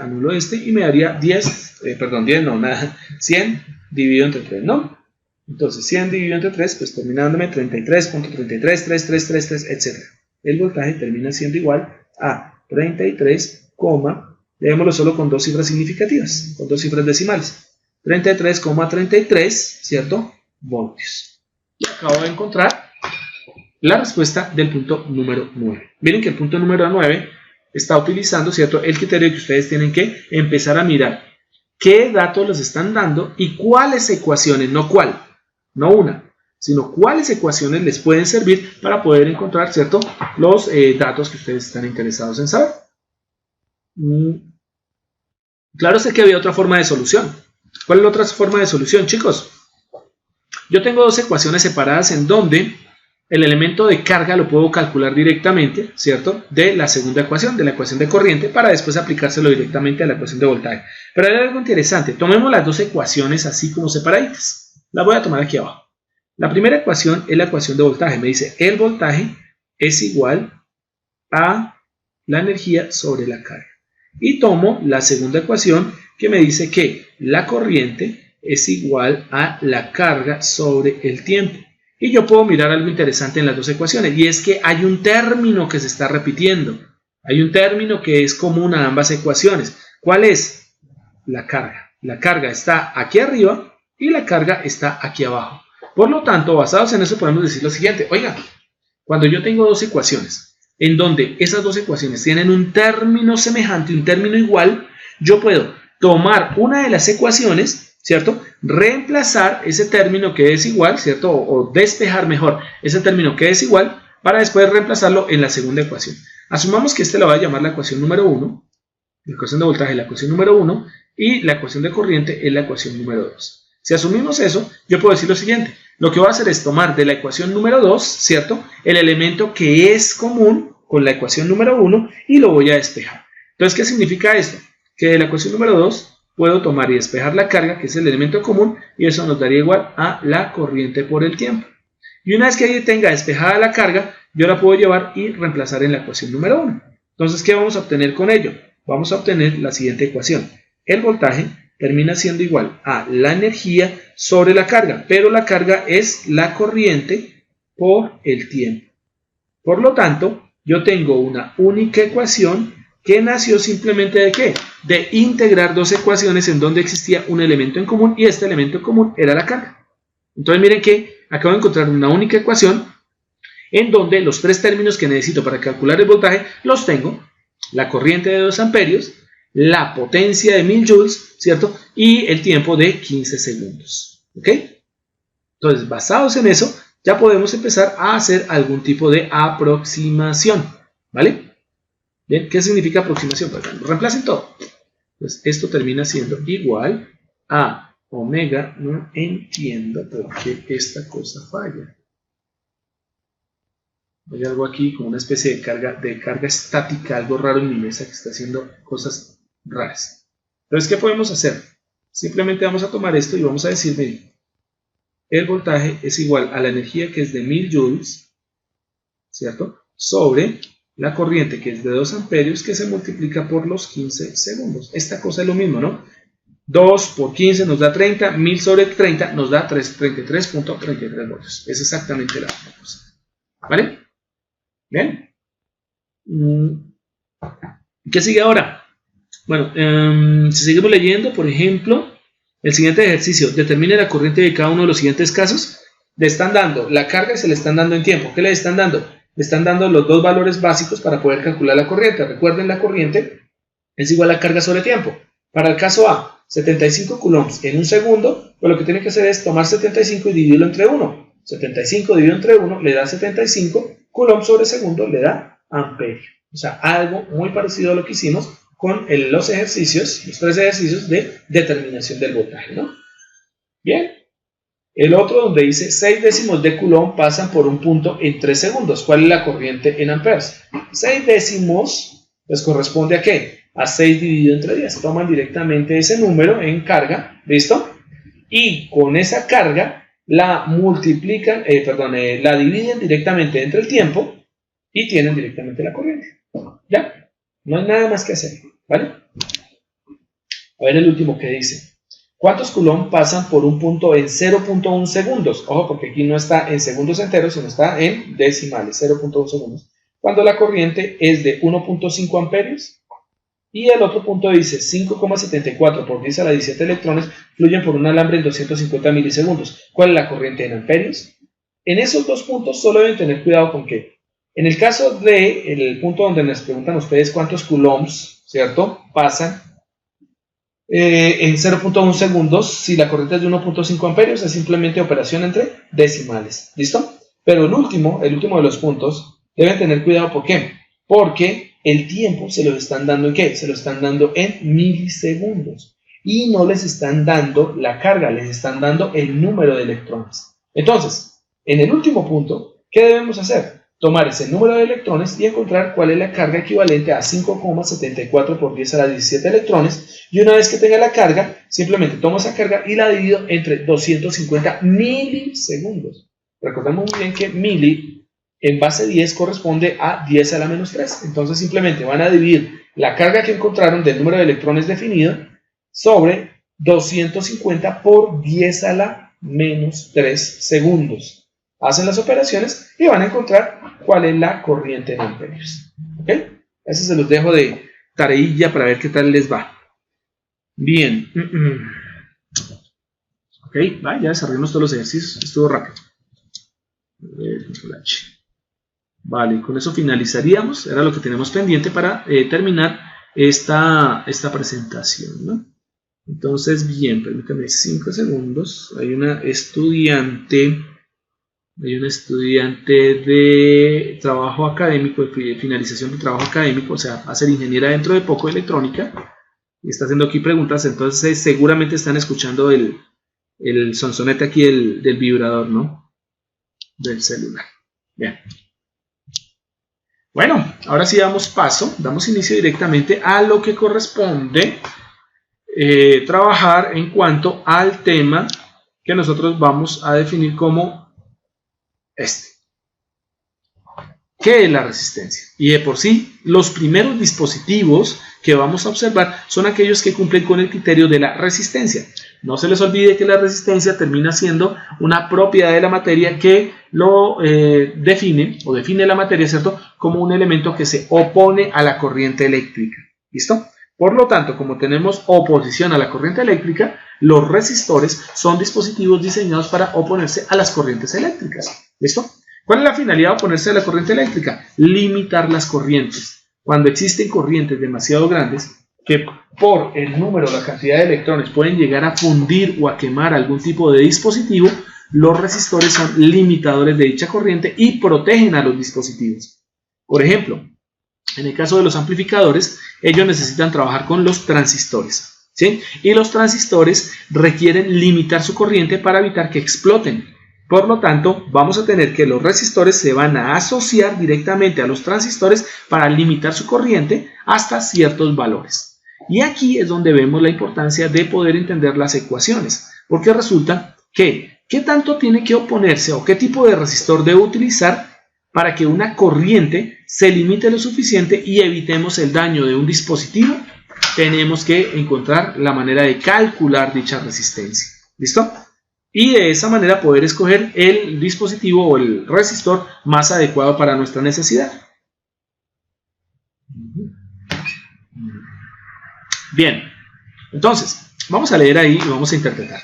y me daría 100 dividido entre 3, ¿no? Entonces 100 dividido entre 3, pues termina dándome 33.333333, etc. El voltaje termina siendo igual a 33, leémoslo solo con dos cifras significativas, con dos cifras decimales. 33,33, ¿cierto? Voltios. Y acabo de encontrar la respuesta del punto número 9. Miren que el punto número 9 está utilizando, ¿cierto?, el criterio que ustedes tienen que empezar a mirar qué datos les están dando y cuáles ecuaciones, no cuál, no una, sino cuáles ecuaciones les pueden servir para poder encontrar, ¿cierto?, los datos que ustedes están interesados en saber. Claro, sé que había otra forma de solución. ¿Cuál es la otra forma de solución, chicos? Yo tengo dos ecuaciones separadas en donde el elemento de carga lo puedo calcular directamente, ¿cierto?, de la segunda ecuación, de la ecuación de corriente, para después aplicárselo directamente a la ecuación de voltaje. Pero hay algo interesante. Tomemos las dos ecuaciones así como separaditas. Las voy a tomar aquí abajo. La primera ecuación es la ecuación de voltaje. Me dice, el voltaje es igual a la energía sobre la carga. Y tomo la segunda ecuación que me dice que la corriente es igual a la carga sobre el tiempo. Y yo puedo mirar algo interesante en las dos ecuaciones, y es que hay un término que se está repitiendo. Hay un término que es común a ambas ecuaciones. ¿Cuál es? La carga. La carga está aquí arriba y la carga está aquí abajo. Por lo tanto, basados en eso podemos decir lo siguiente. Oiga, cuando yo tengo dos ecuaciones, en donde esas dos ecuaciones tienen un término semejante, un término igual, yo puedo tomar una de las ecuaciones, ¿cierto?, reemplazar ese término que es igual, ¿cierto?, o despejar mejor ese término que es igual, para después reemplazarlo en la segunda ecuación. Asumamos que la voy a llamar la ecuación número 1, la ecuación de voltaje es la ecuación número 1, y la ecuación de corriente es la ecuación número 2. Si asumimos eso, yo puedo decir lo siguiente. Lo que voy a hacer es tomar de la ecuación número 2, ¿cierto?, el elemento que es común con la ecuación número 1 y lo voy a despejar. Entonces, ¿qué significa esto? Que de la ecuación número 2 puedo tomar y despejar la carga, que es el elemento común, y eso nos daría igual a la corriente por el tiempo. Y una vez que ahí tenga despejada la carga, yo la puedo llevar y reemplazar en la ecuación número 1. Entonces, ¿qué vamos a obtener con ello? Vamos a obtener la siguiente ecuación. El voltaje termina siendo igual a la energía sobre la carga, pero la carga es la corriente por el tiempo. Por lo tanto, yo tengo una única ecuación que nació simplemente ¿de qué? De integrar dos ecuaciones en donde existía un elemento en común, y este elemento común era la carga. Entonces miren que acabo de encontrar una única ecuación en donde los tres términos que necesito para calcular el voltaje los tengo: la corriente de 2 amperios, la potencia de 1000 joules, ¿cierto?, y el tiempo de 15 segundos. ¿Ok? Entonces, basados en eso, ya podemos empezar a hacer algún tipo de aproximación, ¿vale? Bien, ¿qué significa aproximación? Pues, reemplacen todo. Pues esto termina siendo igual a omega. No entiendo por qué esta cosa falla. Hay algo aquí como una especie de carga estática, algo raro en mi mesa que está haciendo cosas raras. Entonces, ¿qué podemos hacer? Simplemente vamos a tomar esto y vamos a decir, miren, el voltaje es igual a la energía, que es de 1000 joules, ¿cierto?, sobre la corriente, que es de 2 amperios, que se multiplica por los 15 segundos. Esta cosa es lo mismo, ¿no? 2 por 15 nos da 30, 1000 sobre 30 nos da 33.33 voltios. Es exactamente la misma cosa. ¿Vale? ¿Bien? ¿Qué sigue ahora? Bueno, si seguimos leyendo, por ejemplo, el siguiente ejercicio: determine la corriente de cada uno de los siguientes casos. Le están dando la carga y se le están dando en tiempo. ¿Qué le están dando? le están dando los dos valores básicos para poder calcular la corriente. Recuerden, la corriente es igual a carga sobre tiempo. Para el caso A, 75 coulombs en un segundo, pues lo que tiene que hacer es tomar 75 y dividirlo entre 1. 75 dividido entre 1 le da 75, coulombs sobre segundo le da amperio. O sea, algo muy parecido a lo que hicimos con los ejercicios, los 3 ejercicios de determinación del voltaje, ¿no? Bien. El otro donde dice 6 décimos de coulomb pasan por un punto en 3 segundos. ¿Cuál es la corriente en amperes? 6 décimos, pues corresponde a ¿qué? A 6 dividido entre 10. Toman directamente ese número en carga, ¿listo? Y con esa carga la multiplican, la dividen directamente entre el tiempo y tienen directamente la corriente. ¿Ya? No hay nada más que hacer, ¿vale? A ver el último que dice. ¿Cuántos coulomb pasan por un punto en 0.1 segundos? Ojo, porque aquí no está en segundos enteros, sino está en decimales, 0.1 segundos. Cuando la corriente es de 1.5 amperios. Y el otro punto dice 5,74 por 10 a la 17 electrones fluyen por un alambre en 250 milisegundos. ¿Cuál es la corriente en amperios? En esos dos puntos solo deben tener cuidado con que, en el caso del punto donde les preguntan ustedes cuántos coulombs, ¿cierto?, pasan en 0.1 segundos, si la corriente es de 1.5 amperios, es simplemente operación entre decimales. ¿Listo? Pero el último de los puntos, deben tener cuidado. ¿Por qué? Porque el tiempo se lo están dando ¿en qué? Se lo están dando en milisegundos. Y no les están dando la carga, les están dando el número de electrones. Entonces, en el último punto, ¿qué debemos hacer? Tomar ese número de electrones y encontrar cuál es la carga equivalente a 5,74 por 10 a la 17 electrones. Y una vez que tenga la carga, simplemente tomo esa carga y la divido entre 250 milisegundos. Recordemos muy bien que mili en base 10 corresponde a 10 a la menos 3. Entonces simplemente van a dividir la carga que encontraron del número de electrones definido sobre 250 por 10 a la menos 3 segundos. Hacen las operaciones y van a encontrar cuál es la corriente en amperios. ¿Ok? Eso se los dejo de tareilla para ver qué tal les va. Bien. Ok, ya desarrollamos todos los ejercicios. Estuvo rápido. Vale, con eso finalizaríamos. Era lo que tenemos pendiente para terminar esta presentación, ¿no? Entonces, bien, permítanme 5 segundos. Hay una estudiante de trabajo académico, de finalización de trabajo académico, o sea, va a ser ingeniera dentro de poco de electrónica, y está haciendo aquí preguntas. Entonces seguramente están escuchando el sonsonete aquí del vibrador, ¿no? Del celular. Bien. Bueno, ahora sí damos inicio directamente a lo que corresponde trabajar en cuanto al tema que nosotros vamos a definir como ¿Qué es la resistencia? Y de por sí, los primeros dispositivos que vamos a observar son aquellos que cumplen con el criterio de la resistencia. No se les olvide que la resistencia termina siendo una propiedad de la materia que lo define la materia, ¿cierto?, como un elemento que se opone a la corriente eléctrica. ¿Listo? Por lo tanto, como tenemos oposición a la corriente eléctrica, los resistores son dispositivos diseñados para oponerse a las corrientes eléctricas. ¿Listo? ¿Cuál es la finalidad de oponerse a la corriente eléctrica? Limitar las corrientes. Cuando existen corrientes demasiado grandes que por el número, la cantidad de electrones pueden llegar a fundir o a quemar algún tipo de dispositivo, los resistores son limitadores de dicha corriente y protegen a los dispositivos. Por ejemplo, en el caso de los amplificadores, ellos necesitan trabajar con los transistores, ¿sí? Y los transistores requieren limitar su corriente para evitar que exploten. Por lo tanto, vamos a tener que los resistores se van a asociar directamente a los transistores para limitar su corriente hasta ciertos valores. Y aquí es donde vemos la importancia de poder entender las ecuaciones, porque resulta que ¿qué tanto tiene que oponerse o qué tipo de resistor debe utilizar para que una corriente se limite lo suficiente y evitemos el daño de un dispositivo? Tenemos que encontrar la manera de calcular dicha resistencia. ¿Listo? Y de esa manera poder escoger el dispositivo o el resistor más adecuado para nuestra necesidad. Bien, entonces vamos a leer ahí y vamos a interpretar.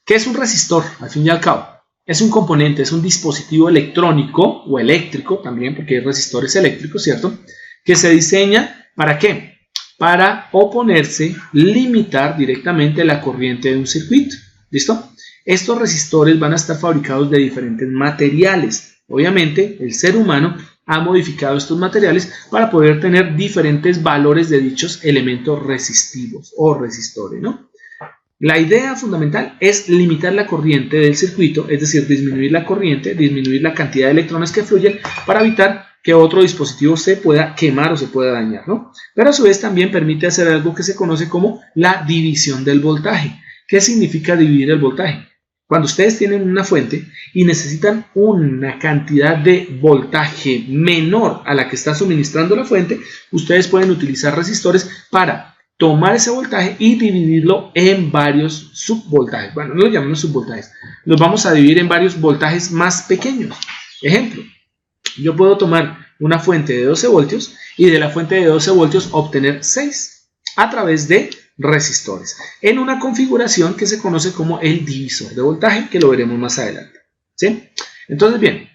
¿Qué es un resistor? Al fin y al cabo, es un componente, es un dispositivo electrónico o eléctrico también, porque hay resistores eléctricos, ¿cierto? Que se diseña ¿para qué? Para oponerse, limitar directamente la corriente de un circuito. ¿Listo? Estos resistores van a estar fabricados de diferentes materiales. Obviamente, el ser humano ha modificado estos materiales para poder tener diferentes valores de dichos elementos resistivos o resistores, ¿no? La idea fundamental es limitar la corriente del circuito, es decir, disminuir la corriente, disminuir la cantidad de electrones que fluyen para evitar que otro dispositivo se pueda quemar o se pueda dañar, ¿no? Pero a su vez también permite hacer algo que se conoce como la división del voltaje. ¿Qué significa dividir el voltaje? Cuando ustedes tienen una fuente y necesitan una cantidad de voltaje menor a la que está suministrando la fuente, ustedes pueden utilizar resistores para tomar ese voltaje y dividirlo en varios subvoltajes. Bueno, no lo llamamos subvoltajes, los vamos a dividir en varios voltajes más pequeños. Ejemplo, yo puedo tomar una fuente de 12 voltios y de la fuente de 12 voltios obtener 6 a través de resistores en una configuración que se conoce como el divisor de voltaje, que lo veremos más adelante, ¿sí? Entonces, bien,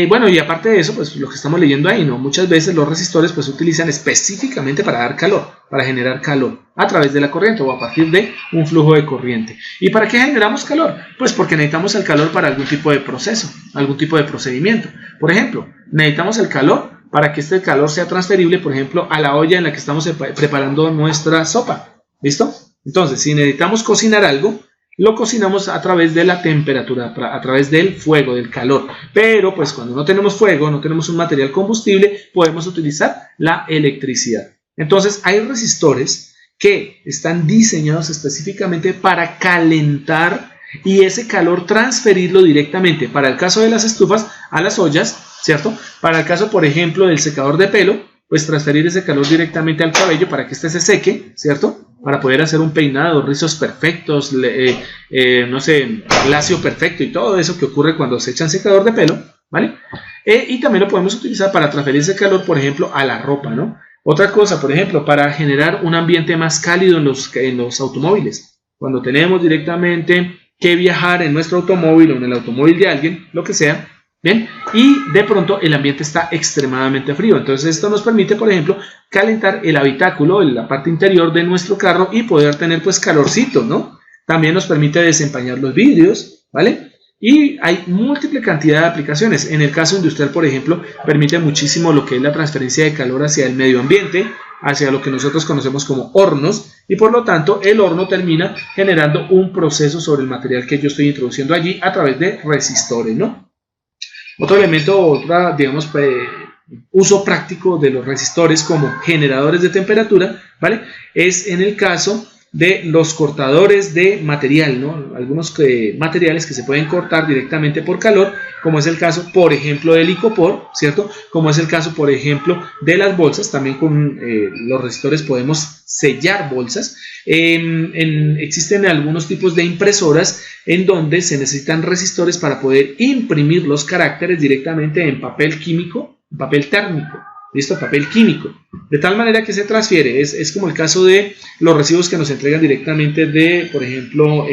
bueno, y aparte de eso, pues lo que estamos leyendo ahí, ¿no? Muchas veces los resistores pues se utilizan específicamente para dar calor, para generar calor a través de la corriente o a partir de un flujo de corriente. ¿Y para qué generamos calor? Pues porque necesitamos el calor para algún tipo de proceso, algún tipo de procedimiento. Por ejemplo, necesitamos el calor para que este calor sea transferible, por ejemplo, a la olla en la que estamos preparando nuestra sopa. ¿Listo? Entonces, si necesitamos cocinar algo, lo cocinamos a través de la temperatura, a través del fuego, del calor. Pero, pues, cuando no tenemos fuego, no tenemos un material combustible, podemos utilizar la electricidad. Entonces, hay resistores que están diseñados específicamente para calentar y ese calor transferirlo directamente, para el caso de las estufas, a las ollas, ¿cierto? Para el caso, por ejemplo, del secador de pelo, pues transferir ese calor directamente al cabello para que éste se seque, ¿cierto? Para poder hacer un peinado, rizos perfectos, no sé, lacio perfecto y todo eso que ocurre cuando se echan secador de pelo, ¿vale? Y también lo podemos utilizar para transferir ese calor, por ejemplo, a la ropa, ¿no? Otra cosa, por ejemplo, para generar un ambiente más cálido en los automóviles. Cuando tenemos directamente que viajar en nuestro automóvil o en el automóvil de alguien, lo que sea, ¿bien? Y de pronto el ambiente está extremadamente frío. Entonces esto nos permite, por ejemplo, calentar el habitáculo, la parte interior de nuestro carro y poder tener pues calorcito, ¿no? También nos permite desempañar los vidrios, ¿vale? Y hay múltiple cantidad de aplicaciones. En el caso industrial, por ejemplo, permite muchísimo lo que es la transferencia de calor hacia el medio ambiente, hacia lo que nosotros conocemos como hornos, y por lo tanto el horno termina generando un proceso sobre el material que yo estoy introduciendo allí a través de resistores, ¿no? Otro elemento, digamos, uso práctico de los resistores como generadores de temperatura, ¿vale? Es en el caso de los cortadores de material, ¿no? Algunos materiales que se pueden cortar directamente por calor, como es el caso, por ejemplo, del icopor, ¿cierto? Como es el caso, por ejemplo, de las bolsas. También con los resistores podemos sellar bolsas. Existen algunos tipos de impresoras en donde se necesitan resistores para poder imprimir los caracteres directamente en papel químico, papel térmico. ¿Listo? Papel químico, de tal manera que se transfiere, es como el caso de los recibos que nos entregan directamente de, por ejemplo,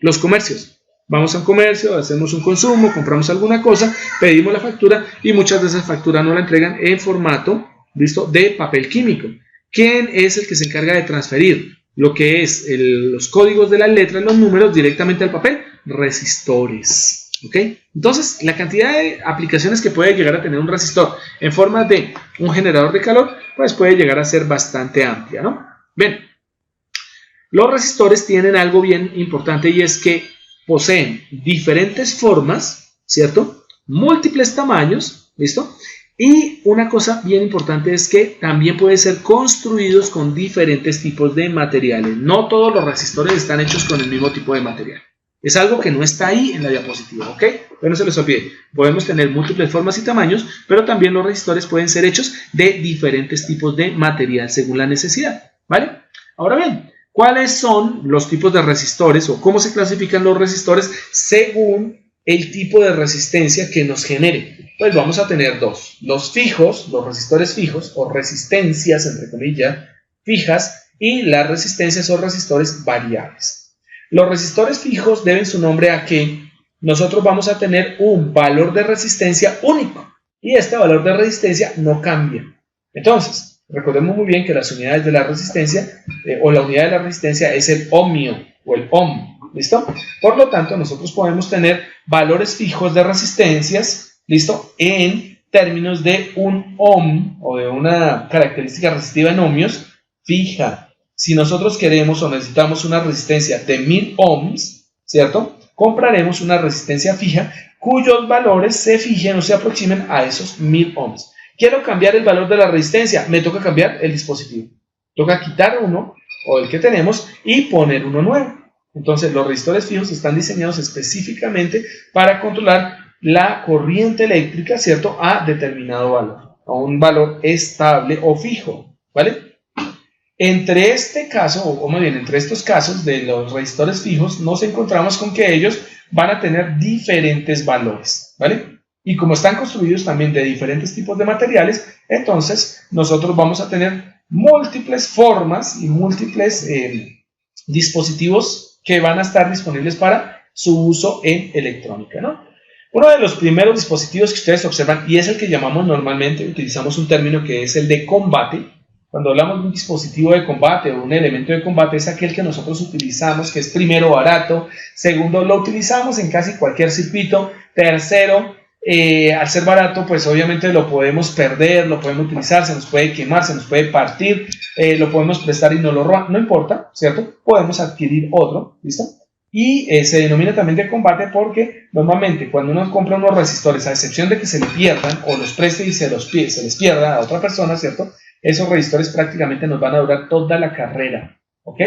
los comercios. Vamos a un comercio, hacemos un consumo, compramos alguna cosa, pedimos la factura y muchas de esas facturas nos la entregan en formato, ¿listo?, de papel químico. ¿Quién es el que se encarga de transferir lo que es los códigos de las letras, los números directamente al papel? Resistores. ¿Ok? Entonces, la cantidad de aplicaciones que puede llegar a tener un resistor en forma de un generador de calor, pues puede llegar a ser bastante amplia, ¿no? Bien, los resistores tienen algo bien importante y es que poseen diferentes formas, ¿cierto? Múltiples tamaños, ¿listo? Y una cosa bien importante es que también pueden ser construidos con diferentes tipos de materiales. No todos los resistores están hechos con el mismo tipo de material. Es algo que no está ahí en la diapositiva, ¿ok? Pero no se les olvide, podemos tener múltiples formas y tamaños, pero también los resistores pueden ser hechos de diferentes tipos de material según la necesidad, ¿vale? Ahora bien, ¿cuáles son los tipos de resistores o cómo se clasifican los resistores según el tipo de resistencia que nos genere? Pues vamos a tener dos, los fijos, los resistores fijos o resistencias, entre comillas, fijas, y las resistencias o resistores variables. Los resistores fijos deben su nombre a que nosotros vamos a tener un valor de resistencia único y este valor de resistencia no cambia. Entonces, recordemos muy bien que las unidades de la resistencia o la unidad de la resistencia es el ohmio o el ohm. ¿Listo? Por lo tanto, nosotros podemos tener valores fijos de resistencias, ¿listo? En términos de un ohm o de una característica resistiva en ohmios fija. Si nosotros queremos o necesitamos una resistencia de 1000 ohms, ¿cierto? Compraremos una resistencia fija cuyos valores se fijen o se aproximen a esos 1000 ohms. Quiero cambiar el valor de la resistencia, me toca cambiar el dispositivo. Toca quitar uno o el que tenemos y poner uno nuevo. Entonces, los resistores fijos están diseñados específicamente para controlar la corriente eléctrica, ¿cierto?, a determinado valor, a un valor estable o fijo, ¿vale? Entre este caso, o más bien entre estos casos de los resistores fijos, nos encontramos con que ellos van a tener diferentes valores, ¿vale? Y como están construidos también de diferentes tipos de materiales, entonces nosotros vamos a tener múltiples formas y múltiples dispositivos que van a estar disponibles para su uso en electrónica, ¿no? Uno de los primeros dispositivos que ustedes observan, y es el que llamamos normalmente, utilizamos un término que es el de combate. Cuando hablamos de un dispositivo de combate o un elemento de combate, es aquel que nosotros utilizamos, que es primero barato, segundo lo utilizamos en casi cualquier circuito, tercero, al ser barato, pues obviamente lo podemos perder, lo podemos utilizar, se nos puede quemar, se nos puede partir, lo podemos prestar y no lo roban, no importa, ¿cierto? Podemos adquirir otro, ¿listo? Y se denomina también de combate porque normalmente cuando uno compra unos resistores, a excepción de que se le pierdan o los preste y se les pierda a otra persona, ¿cierto? Esos resistores prácticamente nos van a durar toda la carrera, ¿ok?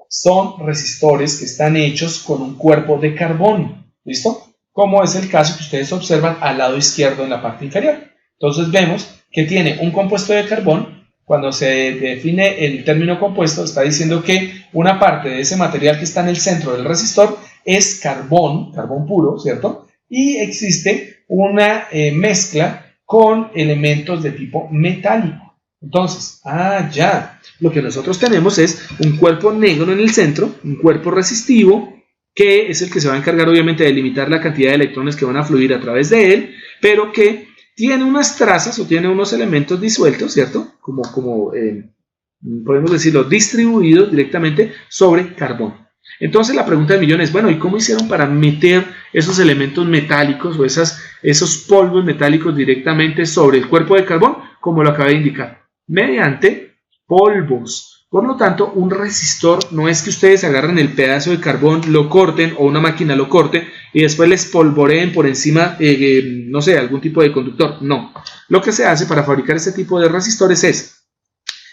Son resistores que están hechos con un cuerpo de carbón, ¿listo? Como es el caso que ustedes observan al lado izquierdo en la parte inferior. Entonces vemos que tiene un compuesto de carbón. Cuando se define el término compuesto, está diciendo que una parte de ese material que está en el centro del resistor es carbón, carbón puro, ¿cierto? Y existe una mezcla con elementos de tipo metálico. Entonces, lo que nosotros tenemos es un cuerpo negro en el centro, un cuerpo resistivo, que es el que se va a encargar obviamente de limitar la cantidad de electrones que van a fluir a través de él, pero que tiene unas trazas o tiene unos elementos disueltos, ¿cierto? Como podemos decirlo, distribuidos directamente sobre carbón. Entonces la pregunta del millón es, bueno, ¿y cómo hicieron para meter esos elementos metálicos o esos polvos metálicos directamente sobre el cuerpo de carbón? Como lo acabé de indicar, mediante polvos. Por lo tanto, un resistor no es que ustedes agarren el pedazo de carbón, lo corten o una máquina lo corte y después les polvoreen por encima, no sé, algún tipo de conductor. No. Lo que se hace para fabricar este tipo de resistores es,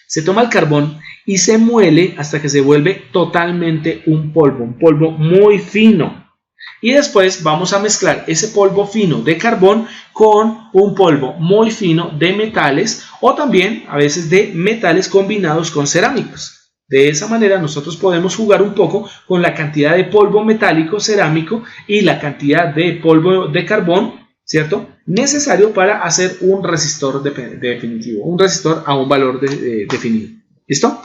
se toma el carbón y se muele hasta que se vuelve totalmente un polvo muy fino. Y después vamos a mezclar ese polvo fino de carbón con un polvo muy fino de metales o también a veces de metales combinados con cerámicos. De esa manera nosotros podemos jugar un poco con la cantidad de polvo metálico cerámico y la cantidad de polvo de carbón, ¿cierto?, necesario para hacer un resistor definitivo, un resistor a un valor definido. ¿Listo?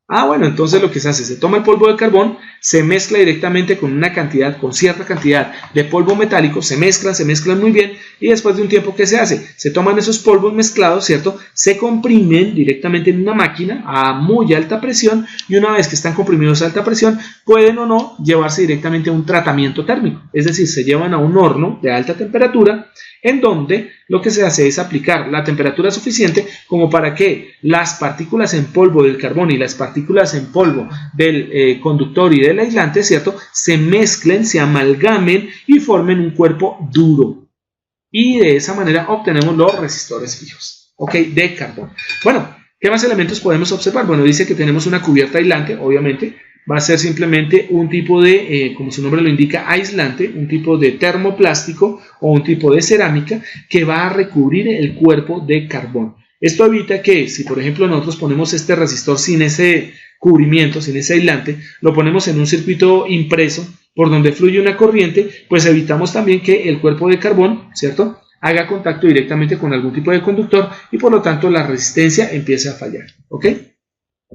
Bueno, entonces lo que se hace, se toma el polvo de carbón, se mezcla directamente con cierta cantidad de polvo metálico, se mezclan muy bien y después de un tiempo, ¿qué se hace? Se toman esos polvos mezclados, ¿cierto? Se comprimen directamente en una máquina a muy alta presión y una vez que están comprimidos a alta presión, pueden o no llevarse directamente a un tratamiento térmico, es decir, se llevan a un horno de alta temperatura en donde lo que se hace es aplicar la temperatura suficiente como para que las partículas en polvo del carbón y las partículas en polvo del conductor y del aislante, ¿cierto?, se mezclen, se amalgamen y formen un cuerpo duro. Y de esa manera obtenemos los resistores fijos, ¿ok?, de carbón. Bueno, ¿qué más elementos podemos observar? Bueno, dice que tenemos una cubierta aislante, obviamente. Va a ser simplemente un tipo de, como su nombre lo indica, aislante, un tipo de termoplástico o un tipo de cerámica que va a recubrir el cuerpo de carbón. Esto evita que, si por ejemplo nosotros ponemos este resistor sin ese cubrimiento, sin ese aislante, lo ponemos en un circuito impreso por donde fluye una corriente, pues evitamos también que el cuerpo de carbón, ¿cierto?, haga contacto directamente con algún tipo de conductor y por lo tanto la resistencia empiece a fallar, ¿ok?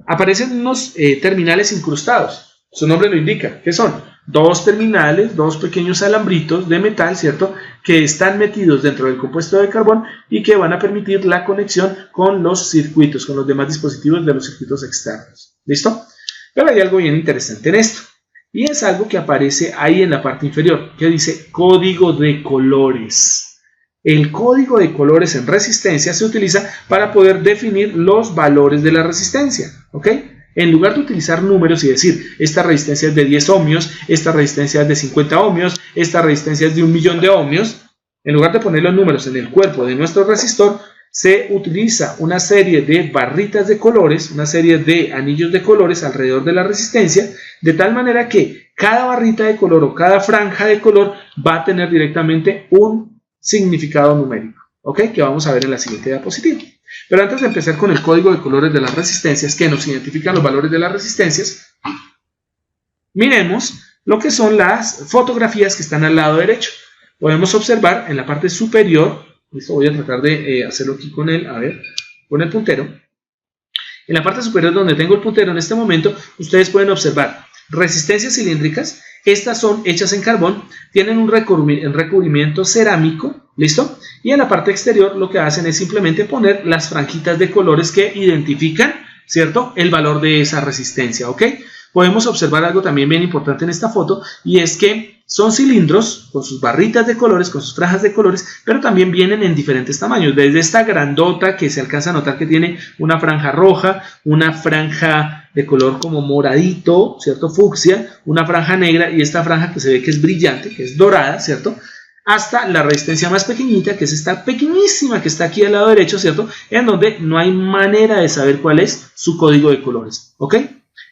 Aparecen unos terminales incrustados, su nombre lo indica, ¿qué son? dos terminales, dos pequeños alambritos de metal, ¿cierto?, que están metidos dentro del compuesto de carbón y que van a permitir la conexión con los circuitos, con los demás dispositivos de los circuitos externos. ¿Listo? Pero hay algo bien interesante en esto, y es algo que aparece ahí en la parte inferior, que dice código de colores. El código de colores en resistencia se utiliza para poder definir los valores de la resistencia, ¿ok? En lugar de utilizar números y decir, esta resistencia es de 10 ohmios, esta resistencia es de 50 ohmios, esta resistencia es de 1.000.000 de ohmios, en lugar de poner los números en el cuerpo de nuestro resistor, se utiliza una serie de barritas de colores, una serie de anillos de colores alrededor de la resistencia, de tal manera que cada barrita de color o cada franja de color va a tener directamente un significado numérico, ¿ok? Que vamos a ver en la siguiente diapositiva. Pero antes de empezar con el código de colores de las resistencias, que nos identifican los valores de las resistencias, miremos lo que son las fotografías que están al lado derecho. Podemos observar en la parte superior, esto voy a tratar de hacerlo aquí con el puntero. En la parte superior donde tengo el puntero en este momento, ustedes pueden observar resistencias cilíndricas. Estas son hechas en carbón, tienen un recubrimiento cerámico, ¿listo? Y en la parte exterior lo que hacen es simplemente poner las franjitas de colores que identifican, ¿cierto?, el valor de esa resistencia, ¿ok? Podemos observar algo también bien importante en esta foto, y es que son cilindros con sus barritas de colores, con sus franjas de colores, pero también vienen en diferentes tamaños, desde esta grandota que se alcanza a notar que tiene una franja roja, una franja de color como moradito, ¿cierto?, fucsia, una franja negra, y esta franja que se ve que es brillante, que es dorada, ¿cierto?, hasta la resistencia más pequeñita, que es esta pequeñísima que está aquí al lado derecho, ¿cierto?, en donde no hay manera de saber cuál es su código de colores, ¿ok?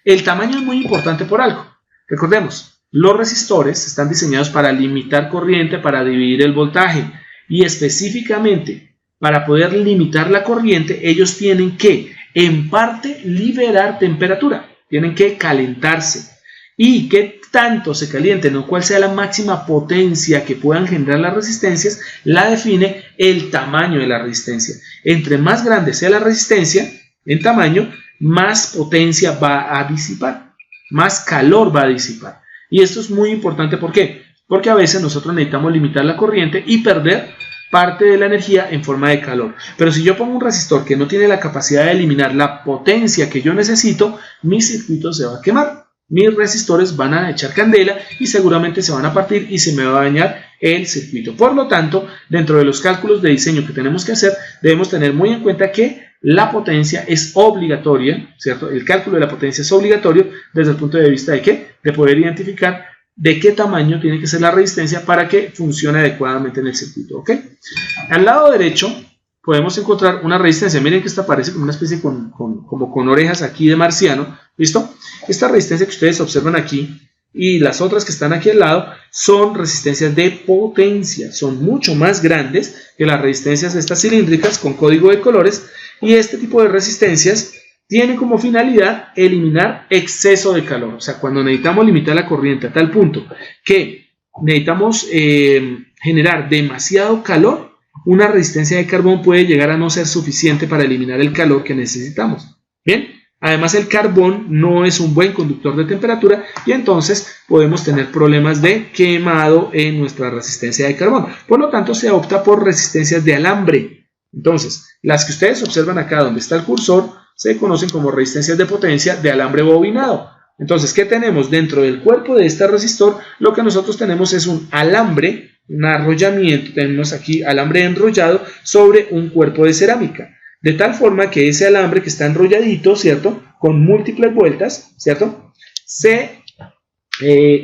El tamaño es muy importante por algo. Recordemos, los resistores están diseñados para limitar corriente, para dividir el voltaje, y específicamente para poder limitar la corriente, ellos tienen que, en parte, liberar temperatura, tienen que calentarse. Y qué tanto se calienten o cuál sea la máxima potencia que puedan generar las resistencias, la define el tamaño de la resistencia. Entre más grande sea la resistencia en tamaño, más potencia va a disipar, más calor va a disipar. Y esto es muy importante, ¿por qué? Porque a veces nosotros necesitamos limitar la corriente y perder parte de la energía en forma de calor. Pero si yo pongo un resistor que no tiene la capacidad de eliminar la potencia que yo necesito, mi circuito se va a quemar. Mis resistores van a echar candela y seguramente se van a partir y se me va a dañar el circuito. Por lo tanto, dentro de los cálculos de diseño que tenemos que hacer, debemos tener muy en cuenta que la potencia es obligatoria, ¿cierto? El cálculo de la potencia es obligatorio desde el punto de vista de ¿qué? De poder identificar de qué tamaño tiene que ser la resistencia para que funcione adecuadamente en el circuito, ¿ok? Al lado derecho podemos encontrar una resistencia. Miren que esta parece como una especie como con orejas aquí de marciano, ¿listo? Esta resistencia que ustedes observan aquí y las otras que están aquí al lado son resistencias de potencia, son mucho más grandes que las resistencias estas cilíndricas con código de colores, y este tipo de resistencias tienen como finalidad eliminar exceso de calor. O sea, cuando necesitamos limitar la corriente a tal punto que necesitamos generar demasiado calor, una resistencia de carbón puede llegar a no ser suficiente para eliminar el calor que necesitamos. Bien, además el carbón no es un buen conductor de temperatura y entonces podemos tener problemas de quemado en nuestra resistencia de carbón. Por lo tanto, se opta por resistencias de alambre. Entonces, las que ustedes observan acá donde está el cursor se conocen como resistencias de potencia de alambre bobinado. Entonces, ¿qué tenemos? Dentro del cuerpo de este resistor, lo que nosotros tenemos es un alambre, un arrollamiento, tenemos aquí alambre enrollado sobre un cuerpo de cerámica. De tal forma que ese alambre que está enrolladito, ¿cierto?, con múltiples vueltas, ¿cierto?, se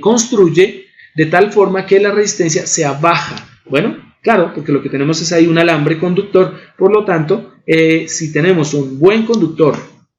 construye de tal forma que la resistencia sea baja. Bueno, claro, porque lo que tenemos es ahí un alambre conductor, por lo tanto, si tenemos un buen conductor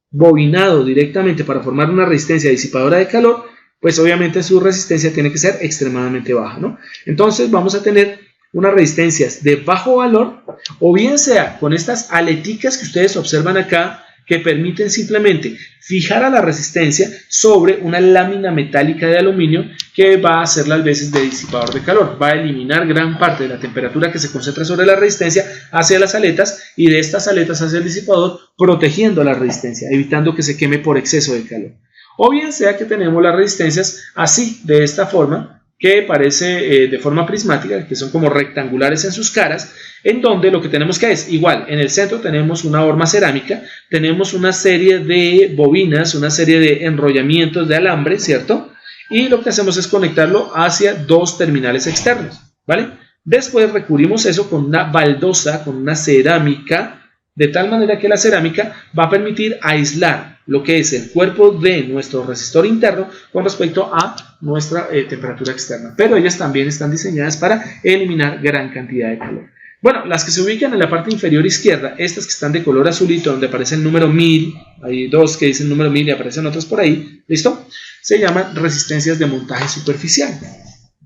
bobinado directamente para formar una resistencia disipadora de calor, pues obviamente su resistencia tiene que ser extremadamente baja, ¿no? Entonces vamos a tener unas resistencias de bajo valor, o bien sea con estas aleticas que ustedes observan acá, que permiten simplemente fijar a la resistencia sobre una lámina metálica de aluminio que va a hacer las veces de disipador de calor, va a eliminar gran parte de la temperatura que se concentra sobre la resistencia hacia las aletas y de estas aletas hacia el disipador, protegiendo la resistencia, evitando que se queme por exceso de calor. O bien sea que tenemos las resistencias así, de esta forma, que parece de forma prismática, que son como rectangulares en sus caras, en donde lo que tenemos que es igual, en el centro tenemos una horma cerámica, tenemos una serie de bobinas, una serie de enrollamientos de alambre, ¿cierto? Y lo que hacemos es conectarlo hacia dos terminales externos, ¿vale? Después recubrimos eso con una baldosa, con una cerámica, de tal manera que la cerámica va a permitir aislar lo que es el cuerpo de nuestro resistor interno con respecto a nuestra temperatura externa. Pero ellas también están diseñadas para eliminar gran cantidad de calor. Bueno, las que se ubican en la parte inferior izquierda, estas que están de color azulito, donde aparece el número 1000, hay dos que dicen número 1000 y aparecen otros por ahí, ¿listo? Se llaman resistencias de montaje superficial.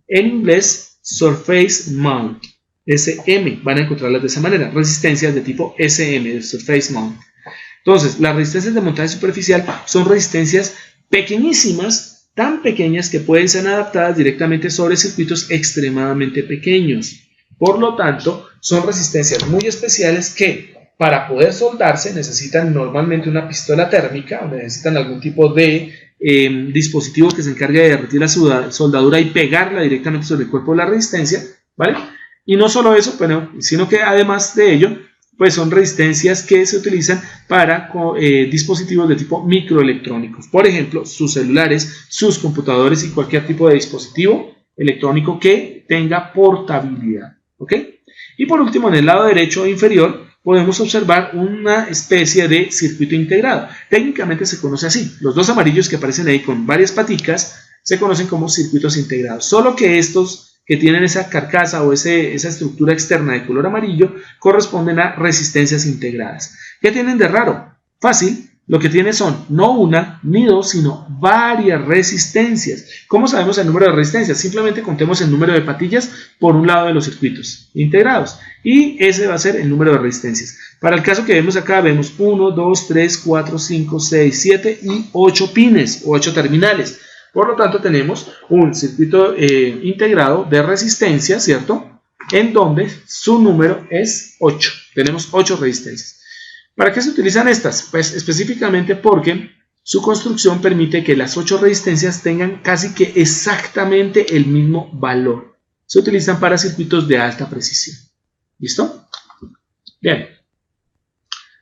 En inglés, Surface Mount. SM, van a encontrarlas de esa manera, resistencias de tipo SM, de Surface Mount. Entonces, las resistencias de montaje superficial son resistencias pequeñísimas, tan pequeñas que pueden ser adaptadas directamente sobre circuitos extremadamente pequeños. Por lo tanto, son resistencias muy especiales que, para poder soldarse, necesitan normalmente una pistola térmica, o necesitan algún tipo de dispositivo que se encargue de derretir la soldadura y pegarla directamente sobre el cuerpo de la resistencia, ¿vale? Y no solo eso, bueno, sino que además de ello, pues son resistencias que se utilizan para dispositivos de tipo microelectrónicos. Por ejemplo, sus celulares, sus computadores y cualquier tipo de dispositivo electrónico que tenga portabilidad. ¿Ok? Y por último, en el lado derecho inferior, podemos observar una especie de circuito integrado. Técnicamente se conoce así. Los dos amarillos que aparecen ahí con varias paticas se conocen como circuitos integrados. Solo que estos que tienen esa carcasa o esa estructura externa de color amarillo corresponden a resistencias integradas. ¿Qué tienen de raro? Fácil, lo que tienen son no una ni dos, sino varias resistencias. ¿Cómo sabemos el número de resistencias? Simplemente contemos el número de patillas por un lado de los circuitos integrados y ese va a ser el número de resistencias. Para el caso que vemos acá, vemos 1, 2, 3, 4, 5, 6, 7 y 8 pines o 8 terminales. Por lo tanto, tenemos un circuito integrado de resistencia, ¿cierto? En donde su número es 8. Tenemos 8 resistencias. ¿Para qué se utilizan estas? Pues específicamente porque su construcción permite que las 8 resistencias tengan casi que exactamente el mismo valor. Se utilizan para circuitos de alta precisión. ¿Listo? Bien.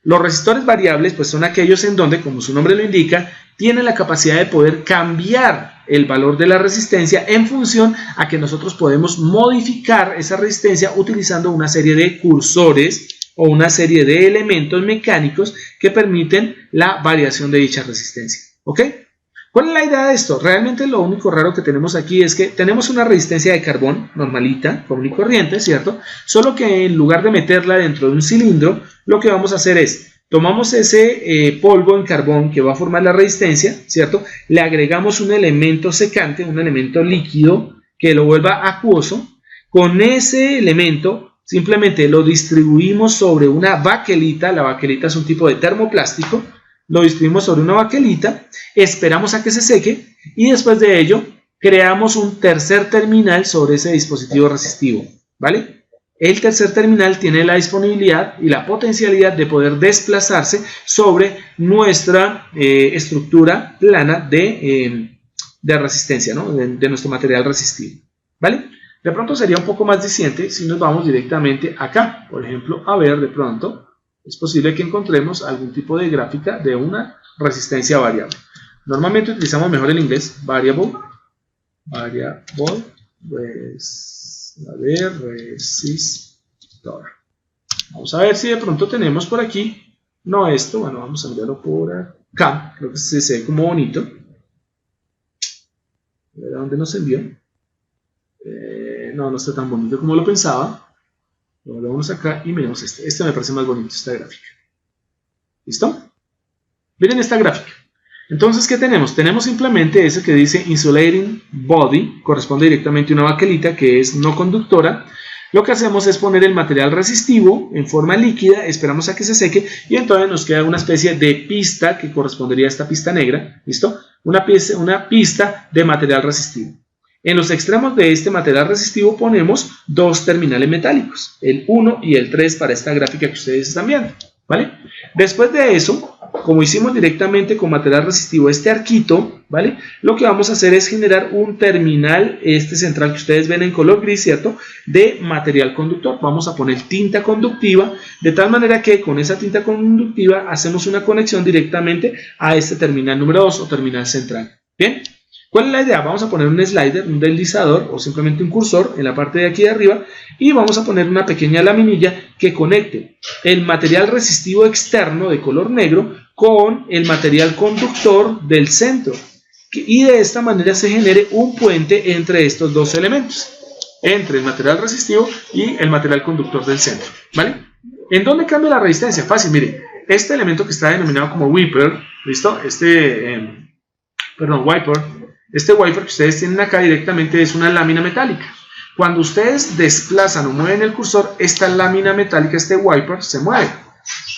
Los resistores variables pues son aquellos en donde, como su nombre lo indica, tienen la capacidad de poder cambiar el valor de la resistencia en función a que nosotros podemos modificar esa resistencia utilizando una serie de cursores o una serie de elementos mecánicos que permiten la variación de dicha resistencia. ¿Ok? ¿Cuál es la idea de esto? Realmente lo único raro que tenemos aquí es que tenemos una resistencia de carbón normalita, común y corriente, ¿cierto? Solo que en lugar de meterla dentro de un cilindro, lo que vamos a hacer es tomamos ese polvo en carbón que va a formar la resistencia, ¿cierto? Le agregamos un elemento secante, un elemento líquido que lo vuelva acuoso. Con ese elemento simplemente lo distribuimos sobre una baquelita. La baquelita es un tipo de termoplástico. Lo distribuimos sobre una baquelita, esperamos a que se seque y después de ello creamos un tercer terminal sobre ese dispositivo resistivo, ¿vale? El tercer terminal tiene la disponibilidad y la potencialidad de poder desplazarse sobre nuestra estructura plana de resistencia, ¿no? de nuestro material resistivo, ¿vale? De pronto sería un poco más diciente si nos vamos directamente acá, por ejemplo, a ver de pronto. Es posible que encontremos algún tipo de gráfica de una resistencia variable. Normalmente utilizamos mejor el inglés, variable, resistor. Vamos a ver si de pronto tenemos por aquí, no esto, bueno, vamos a enviarlo por acá, creo que se ve como bonito. A ver a dónde nos envió. No está tan bonito como lo pensaba. Lo volvemos acá y miremos este. Este me parece más bonito, esta gráfica. ¿Listo? Miren esta gráfica. Entonces, ¿qué tenemos? Tenemos simplemente ese que dice Insulating Body, corresponde directamente a una baquelita que es no conductora. Lo que hacemos es poner el material resistivo en forma líquida, esperamos a que se seque y entonces nos queda una especie de pista que correspondería a esta pista negra. ¿Listo? Una pista de material resistivo. En los extremos de este material resistivo ponemos dos terminales metálicos, el 1 y el 3 para esta gráfica que ustedes están viendo, ¿vale? Después de eso, como hicimos directamente con material resistivo este arquito, ¿vale? Lo que vamos a hacer es generar un terminal, este central que ustedes ven en color gris, ¿cierto? De material conductor. Vamos a poner tinta conductiva, de tal manera que con esa tinta conductiva hacemos una conexión directamente a este terminal número 2 o terminal central. ¿Bien? ¿Cuál es la idea? Vamos a poner un slider, un deslizador o simplemente un cursor en la parte de aquí de arriba y vamos a poner una pequeña laminilla que conecte el material resistivo externo de color negro con el material conductor del centro y de esta manera se genere un puente entre estos dos elementos, entre el material resistivo y el material conductor del centro, ¿vale? ¿En dónde cambia la resistencia? Fácil, mire, este elemento que está denominado como wiper, ¿listo? Este wiper que ustedes tienen acá directamente es una lámina metálica. Cuando ustedes desplazan o mueven el cursor, esta lámina metálica, este wiper, se mueve.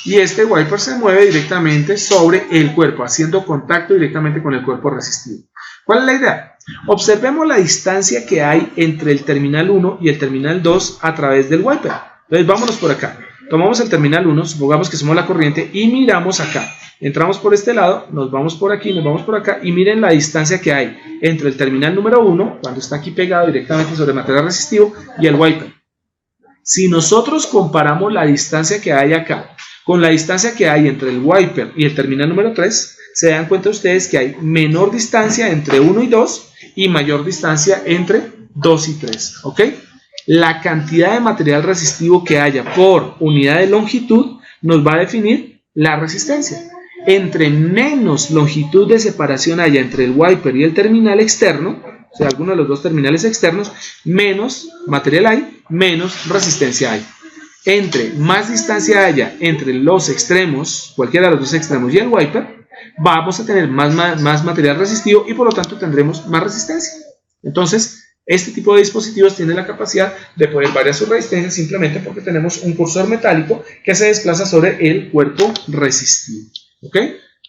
Y este wiper se mueve directamente sobre el cuerpo, haciendo contacto directamente con el cuerpo resistivo. ¿Cuál es la idea? Observemos la distancia que hay entre el terminal 1 y el terminal 2 a través del wiper. Entonces vámonos por acá. Tomamos el terminal 1, supongamos que somos la corriente y miramos acá. Entramos por este lado, nos vamos por aquí, nos vamos por acá y miren la distancia que hay entre el terminal número 1, cuando está aquí pegado directamente sobre el material resistivo, y el wiper. Si nosotros comparamos la distancia que hay acá con la distancia que hay entre el wiper y el terminal número 3, se dan cuenta ustedes que hay menor distancia entre 1 y 2 y mayor distancia entre 2 y 3, ¿ok? La cantidad de material resistivo que haya por unidad de longitud nos va a definir la resistencia. Entre menos longitud de separación haya entre el wiper y el terminal externo, o sea, alguno de los dos terminales externos, menos material hay, menos resistencia hay. Entre más distancia haya entre los extremos, cualquiera de los dos extremos y el wiper, vamos a tener más material resistivo y por lo tanto tendremos más resistencia. Entonces, este tipo de dispositivos tiene la capacidad de poder variar su resistencia simplemente porque tenemos un cursor metálico que se desplaza sobre el cuerpo resistivo. ¿Ok?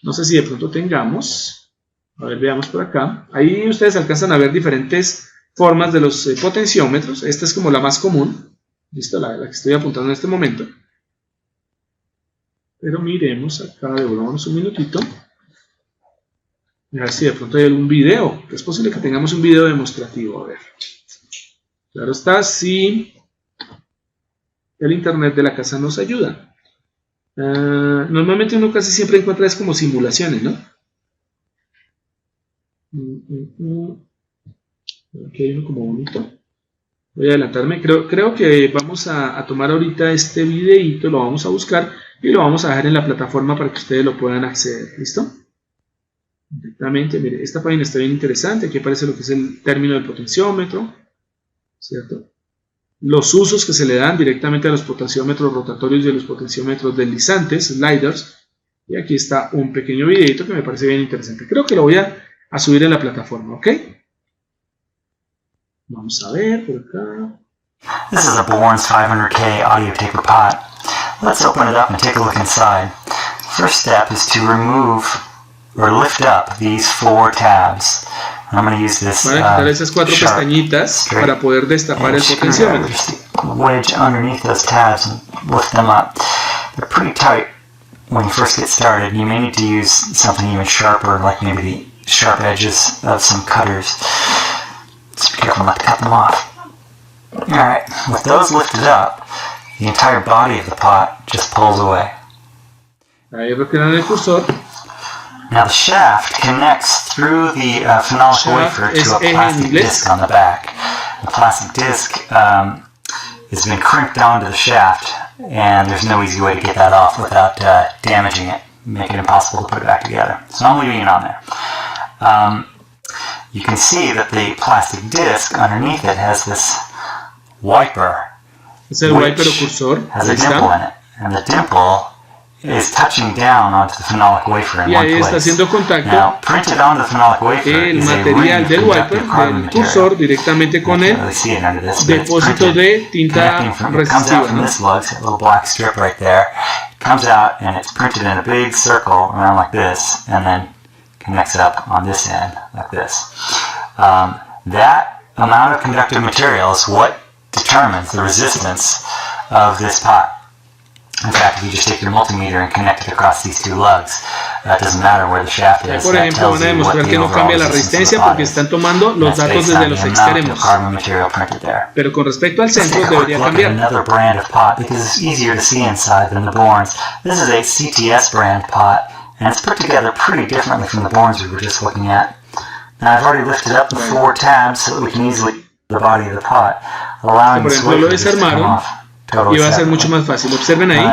No sé si de pronto tengamos, a ver, veamos por acá. Ahí ustedes alcanzan a ver diferentes formas de los potenciómetros. Esta es como la más común. ¿Listo? La que estoy apuntando en este momento. Pero miremos acá, devolvamos un minutito. A ver si de pronto hay algún video. Es posible que tengamos un video demostrativo. A ver. Claro está, si el internet de la casa nos ayuda. Normalmente uno casi siempre encuentra es como simulaciones, ¿no? Aquí hay uno como bonito. Voy a adelantarme. Creo que vamos a tomar ahorita este videito, lo vamos a buscar y lo vamos a dejar en la plataforma para que ustedes lo puedan acceder. ¿Listo? Directamente, mire, esta página está bien interesante. Aquí aparece lo que es el término del potenciómetro, ¿cierto? Los usos que se le dan directamente a los potenciómetros rotatorios y a los potenciómetros deslizantes, sliders. Y aquí está un pequeño videito que me parece bien interesante. Creo que lo voy a subir en la plataforma, ¿ok? Vamos a ver por acá. This is a Borns 500K audio taper pot. Let's open it up and take a look inside. First step is to remove or lift up these 4 tabs. I'm going to use this Van a quitar esas 4 pestañitas para poder destapar el potenciómetro. Wedge underneath those tabs and lift them up. They're pretty tight when you first get started. You may need to use something even sharper, like maybe the sharp edges of some cutters. Just be careful not to cut them off. Alright, with those lifted up, the entire body of the pot just pulls away. Ahí retiran el cursor. Now the shaft connects through the phenolic wafer to a plastic disc on the back. The plastic disc has been crimped onto the shaft, and there's no easy way to get that off without damaging it, making it impossible to put it back together. So I'm leaving it on there. You can see that the plastic disc underneath it has this wiper, es el wiper o cursor. Has a dimple in it, and the dimple is touching down onto the phenolic wafer in y one ahí place. Está haciendo contacto Now, printed onto the phenolic wafer el is material del wiper, del cursor, directamente con el depósito de tinta resistiva, ¿no? This lugs, a little black strip right there. It comes out and it's printed in a big circle around like this, and then connects up on this end like this. That amount of conductive material is what determines the resistance of this pot. In fact, if you just take your multimeter and connect it across these two lugs, it doesn't matter where the shaft is. Por ejemplo, van a demostrar que no cambia la resistencia porque están tomando los datos desde los extremos. Pero con respecto al centro debería cambiar. Another brand of pot because it's easier to see inside than the Bournes. This is a CTS brand pot, and it's put together pretty differently from the Bournes we were just looking at. Now I've already lifted up the 4 tabs so that we can easily see the body of the pot, allowing por ejemplo, lo desarmaron y va a ser mucho más fácil. Observen ahí.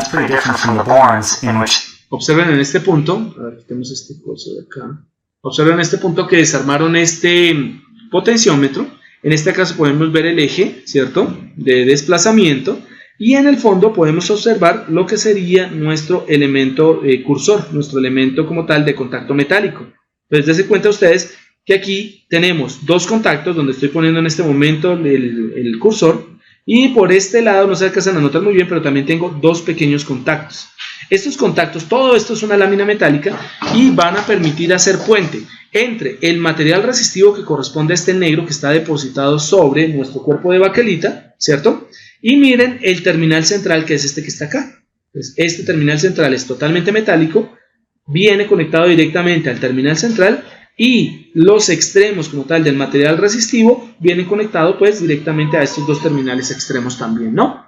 Observen en este punto. A ver, quitemos este coso de acá. Observen en este punto que desarmaron este potenciómetro. En este caso podemos ver el eje, ¿cierto?, de desplazamiento. Y en el fondo podemos observar lo que sería nuestro elemento cursor, nuestro elemento como tal de contacto metálico. Entonces, dense cuenta ustedes que aquí tenemos 2 contactos donde estoy poniendo en este momento el cursor. Y por este lado, no se alcanzan a notar muy bien, pero también tengo 2 pequeños contactos. Estos contactos, todo esto es una lámina metálica y van a permitir hacer puente entre el material resistivo que corresponde a este negro que está depositado sobre nuestro cuerpo de baquelita, ¿cierto? Y miren el terminal central, que es este que está acá. Entonces, este terminal central es totalmente metálico, viene conectado directamente al terminal central y los extremos como tal del material resistivo vienen conectados pues directamente a estos 2 terminales extremos también, ¿no?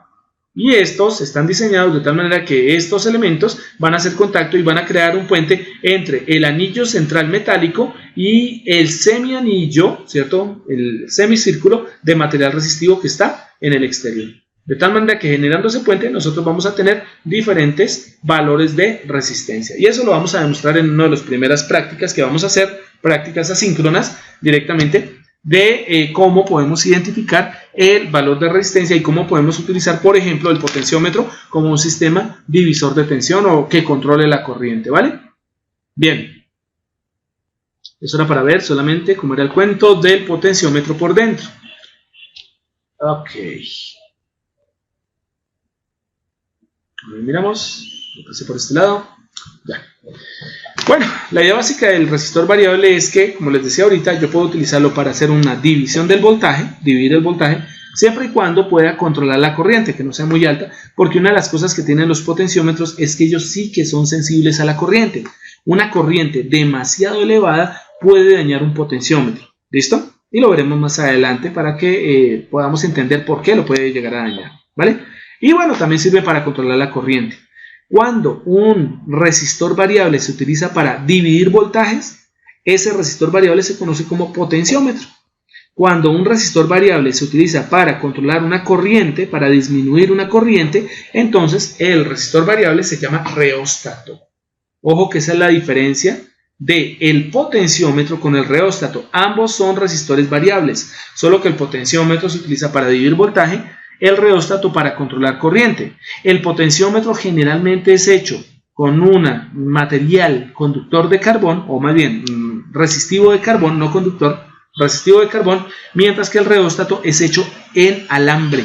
Y estos están diseñados de tal manera que estos elementos van a hacer contacto y van a crear un puente entre el anillo central metálico y el semianillo, ¿cierto?, el semicírculo de material resistivo que está en el exterior. De tal manera que generando ese puente nosotros vamos a tener diferentes valores de resistencia. Y eso lo vamos a demostrar en una de las primeras prácticas que vamos a hacer, prácticas asíncronas directamente, de cómo podemos identificar el valor de resistencia y cómo podemos utilizar, por ejemplo, el potenciómetro como un sistema divisor de tensión o que controle la corriente, ¿vale? Bien. Eso era para ver solamente cómo era el cuento del potenciómetro por dentro. Ok. Miramos, lo pasé por este lado. Ya. Bueno, la idea básica del resistor variable es que, como les decía ahorita, yo puedo utilizarlo para hacer una división del voltaje, dividir el voltaje, siempre y cuando pueda controlar la corriente, que no sea muy alta, porque una de las cosas que tienen los potenciómetros es que ellos sí que son sensibles a la corriente. Una corriente demasiado elevada puede dañar un potenciómetro, ¿listo? Y lo veremos más adelante para que podamos entender por qué lo puede llegar a dañar, ¿vale? Y bueno, también sirve para controlar la corriente. Cuando un resistor variable se utiliza para dividir voltajes, ese resistor variable se conoce como potenciómetro. Cuando un resistor variable se utiliza para controlar una corriente, para disminuir una corriente, entonces el resistor variable se llama reóstato. Ojo que esa es la diferencia del potenciómetro con el reóstato. Ambos son resistores variables, solo que el potenciómetro se utiliza para dividir voltaje, el reóstato para controlar corriente. El potenciómetro generalmente es hecho con un material conductor de carbón, o más bien resistivo de carbón, no conductor, resistivo de carbón, mientras que el reóstato es hecho en alambre.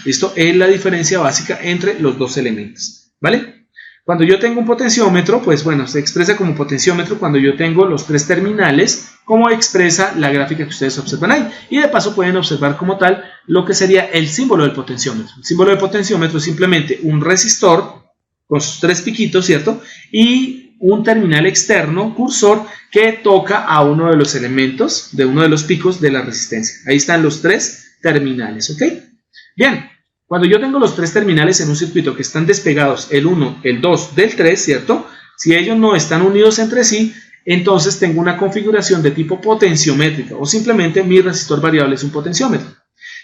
Esto es la diferencia básica entre los 2 elementos, ¿vale? Cuando yo tengo un potenciómetro, pues bueno, se expresa como potenciómetro cuando yo tengo los 3 terminales, como expresa la gráfica que ustedes observan ahí. Y de paso pueden observar como tal lo que sería el símbolo del potenciómetro. El símbolo del potenciómetro es simplemente un resistor con sus 3 piquitos, ¿cierto? Y un terminal externo, cursor, que toca a uno de los elementos, de uno de los picos de la resistencia. Ahí están los 3 terminales, ¿ok? Bien. Cuando yo tengo los 3 terminales en un circuito que están despegados, el 1, el 2 del 3, ¿cierto? Si ellos no están unidos entre sí, entonces tengo una configuración de tipo potenciométrica o simplemente mi resistor variable es un potenciómetro.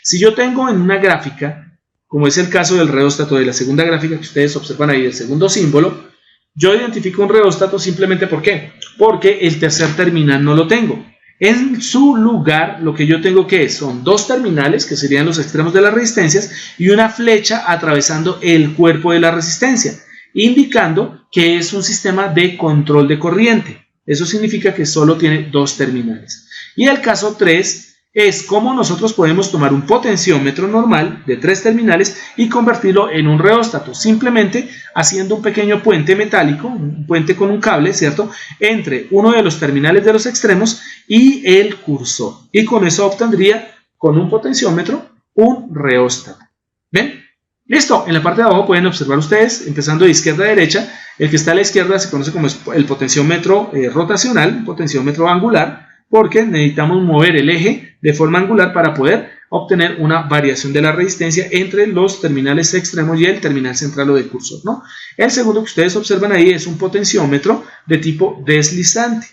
Si yo tengo en una gráfica, como es el caso del reóstato de la segunda gráfica que ustedes observan ahí, el segundo símbolo, yo identifico un reóstato simplemente ¿por qué? Porque el tercer terminal no lo tengo. En su lugar, lo que yo tengo que son 2 terminales, que serían los extremos de las resistencias, y una flecha atravesando el cuerpo de la resistencia, indicando que es un sistema de control de corriente. Eso significa que solo tiene 2 terminales. Y el caso 3 es cómo nosotros podemos tomar un potenciómetro normal de 3 terminales y convertirlo en un reóstato, simplemente haciendo un pequeño puente metálico, un puente con un cable, ¿cierto?, entre uno de los terminales de los extremos y el cursor. Y con eso obtendría, con un potenciómetro, un reóstato. ¿Ven? Listo, en la parte de abajo pueden observar ustedes, empezando de izquierda a derecha, el que está a la izquierda se conoce como el potenciómetro rotacional, potenciómetro angular, porque necesitamos mover el eje de forma angular para poder obtener una variación de la resistencia entre los terminales extremos y el terminal central o de cursor, ¿no? El segundo que ustedes observan ahí es un potenciómetro de tipo deslizante,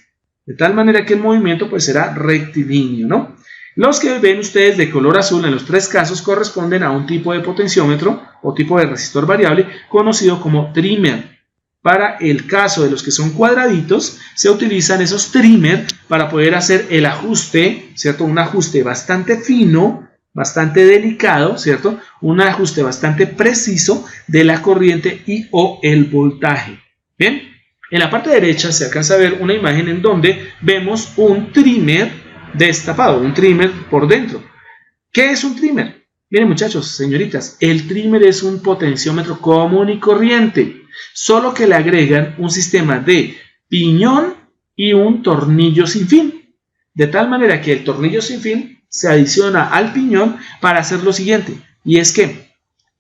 de tal manera que el movimiento pues será rectilíneo, ¿no? Los que ven ustedes de color azul en los tres casos corresponden a un tipo de potenciómetro o tipo de resistor variable conocido como trimmer. Para el caso de los que son cuadraditos, se utilizan esos trimmer para poder hacer el ajuste, ¿cierto? Un ajuste bastante fino, bastante delicado, ¿cierto? Un ajuste bastante preciso de la corriente y o el voltaje. Bien, en la parte derecha se alcanza a ver una imagen en donde vemos un trimmer destapado, un trimmer por dentro. ¿Qué es un trimmer? Miren muchachos, señoritas, el trimmer es un potenciómetro común y corriente, solo que le agregan un sistema de piñón y un tornillo sin fin, de tal manera que el tornillo sin fin se adiciona al piñón para hacer lo siguiente, y es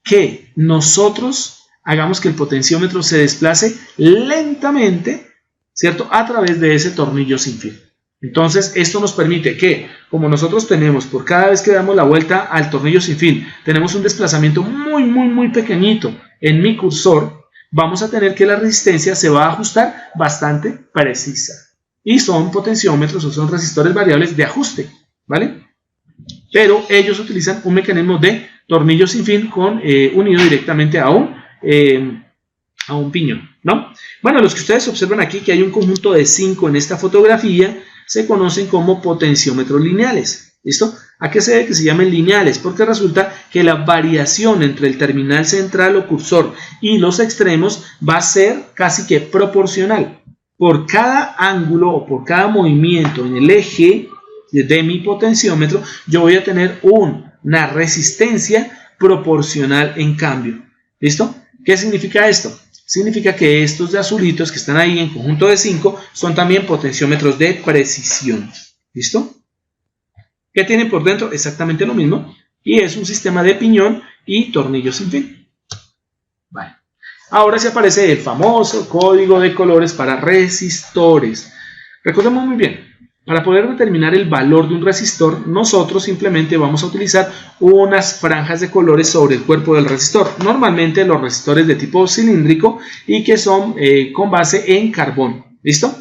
que nosotros hagamos que el potenciómetro se desplace lentamente, ¿cierto?, a través de ese tornillo sin fin. Entonces, esto nos permite que, como nosotros tenemos, por cada vez que damos la vuelta al tornillo sin fin, tenemos un desplazamiento muy pequeñito en mi cursor, vamos a tener que la resistencia se va a ajustar bastante precisa. Y son potenciómetros o son resistores variables de ajuste, ¿vale? Pero ellos utilizan un mecanismo de tornillo sin fin unido directamente a un piñón, ¿no? Bueno, los que ustedes observan aquí que hay un conjunto de 5 en esta fotografía, se conocen como potenciómetros lineales. ¿Listo? ¿A qué se debe que se llamen lineales? Porque resulta que la variación entre el terminal central o cursor y los extremos va a ser casi que proporcional. Por cada ángulo o por cada movimiento en el eje de mi potenciómetro, yo voy a tener una resistencia proporcional en cambio. ¿Listo? ¿Qué significa esto? Significa que estos de azulitos que están ahí en conjunto de 5 son también potenciómetros de precisión. ¿Listo? ¿Qué tienen por dentro? Exactamente lo mismo. Y es un sistema de piñón y tornillo sin fin. Vale. Ahora se aparece el famoso código de colores para resistores. Recordemos muy bien. Para poder determinar el valor de un resistor, nosotros simplemente vamos a utilizar unas franjas de colores sobre el cuerpo del resistor. Normalmente los resistores de tipo cilíndrico y que son con base en carbón. ¿Listo?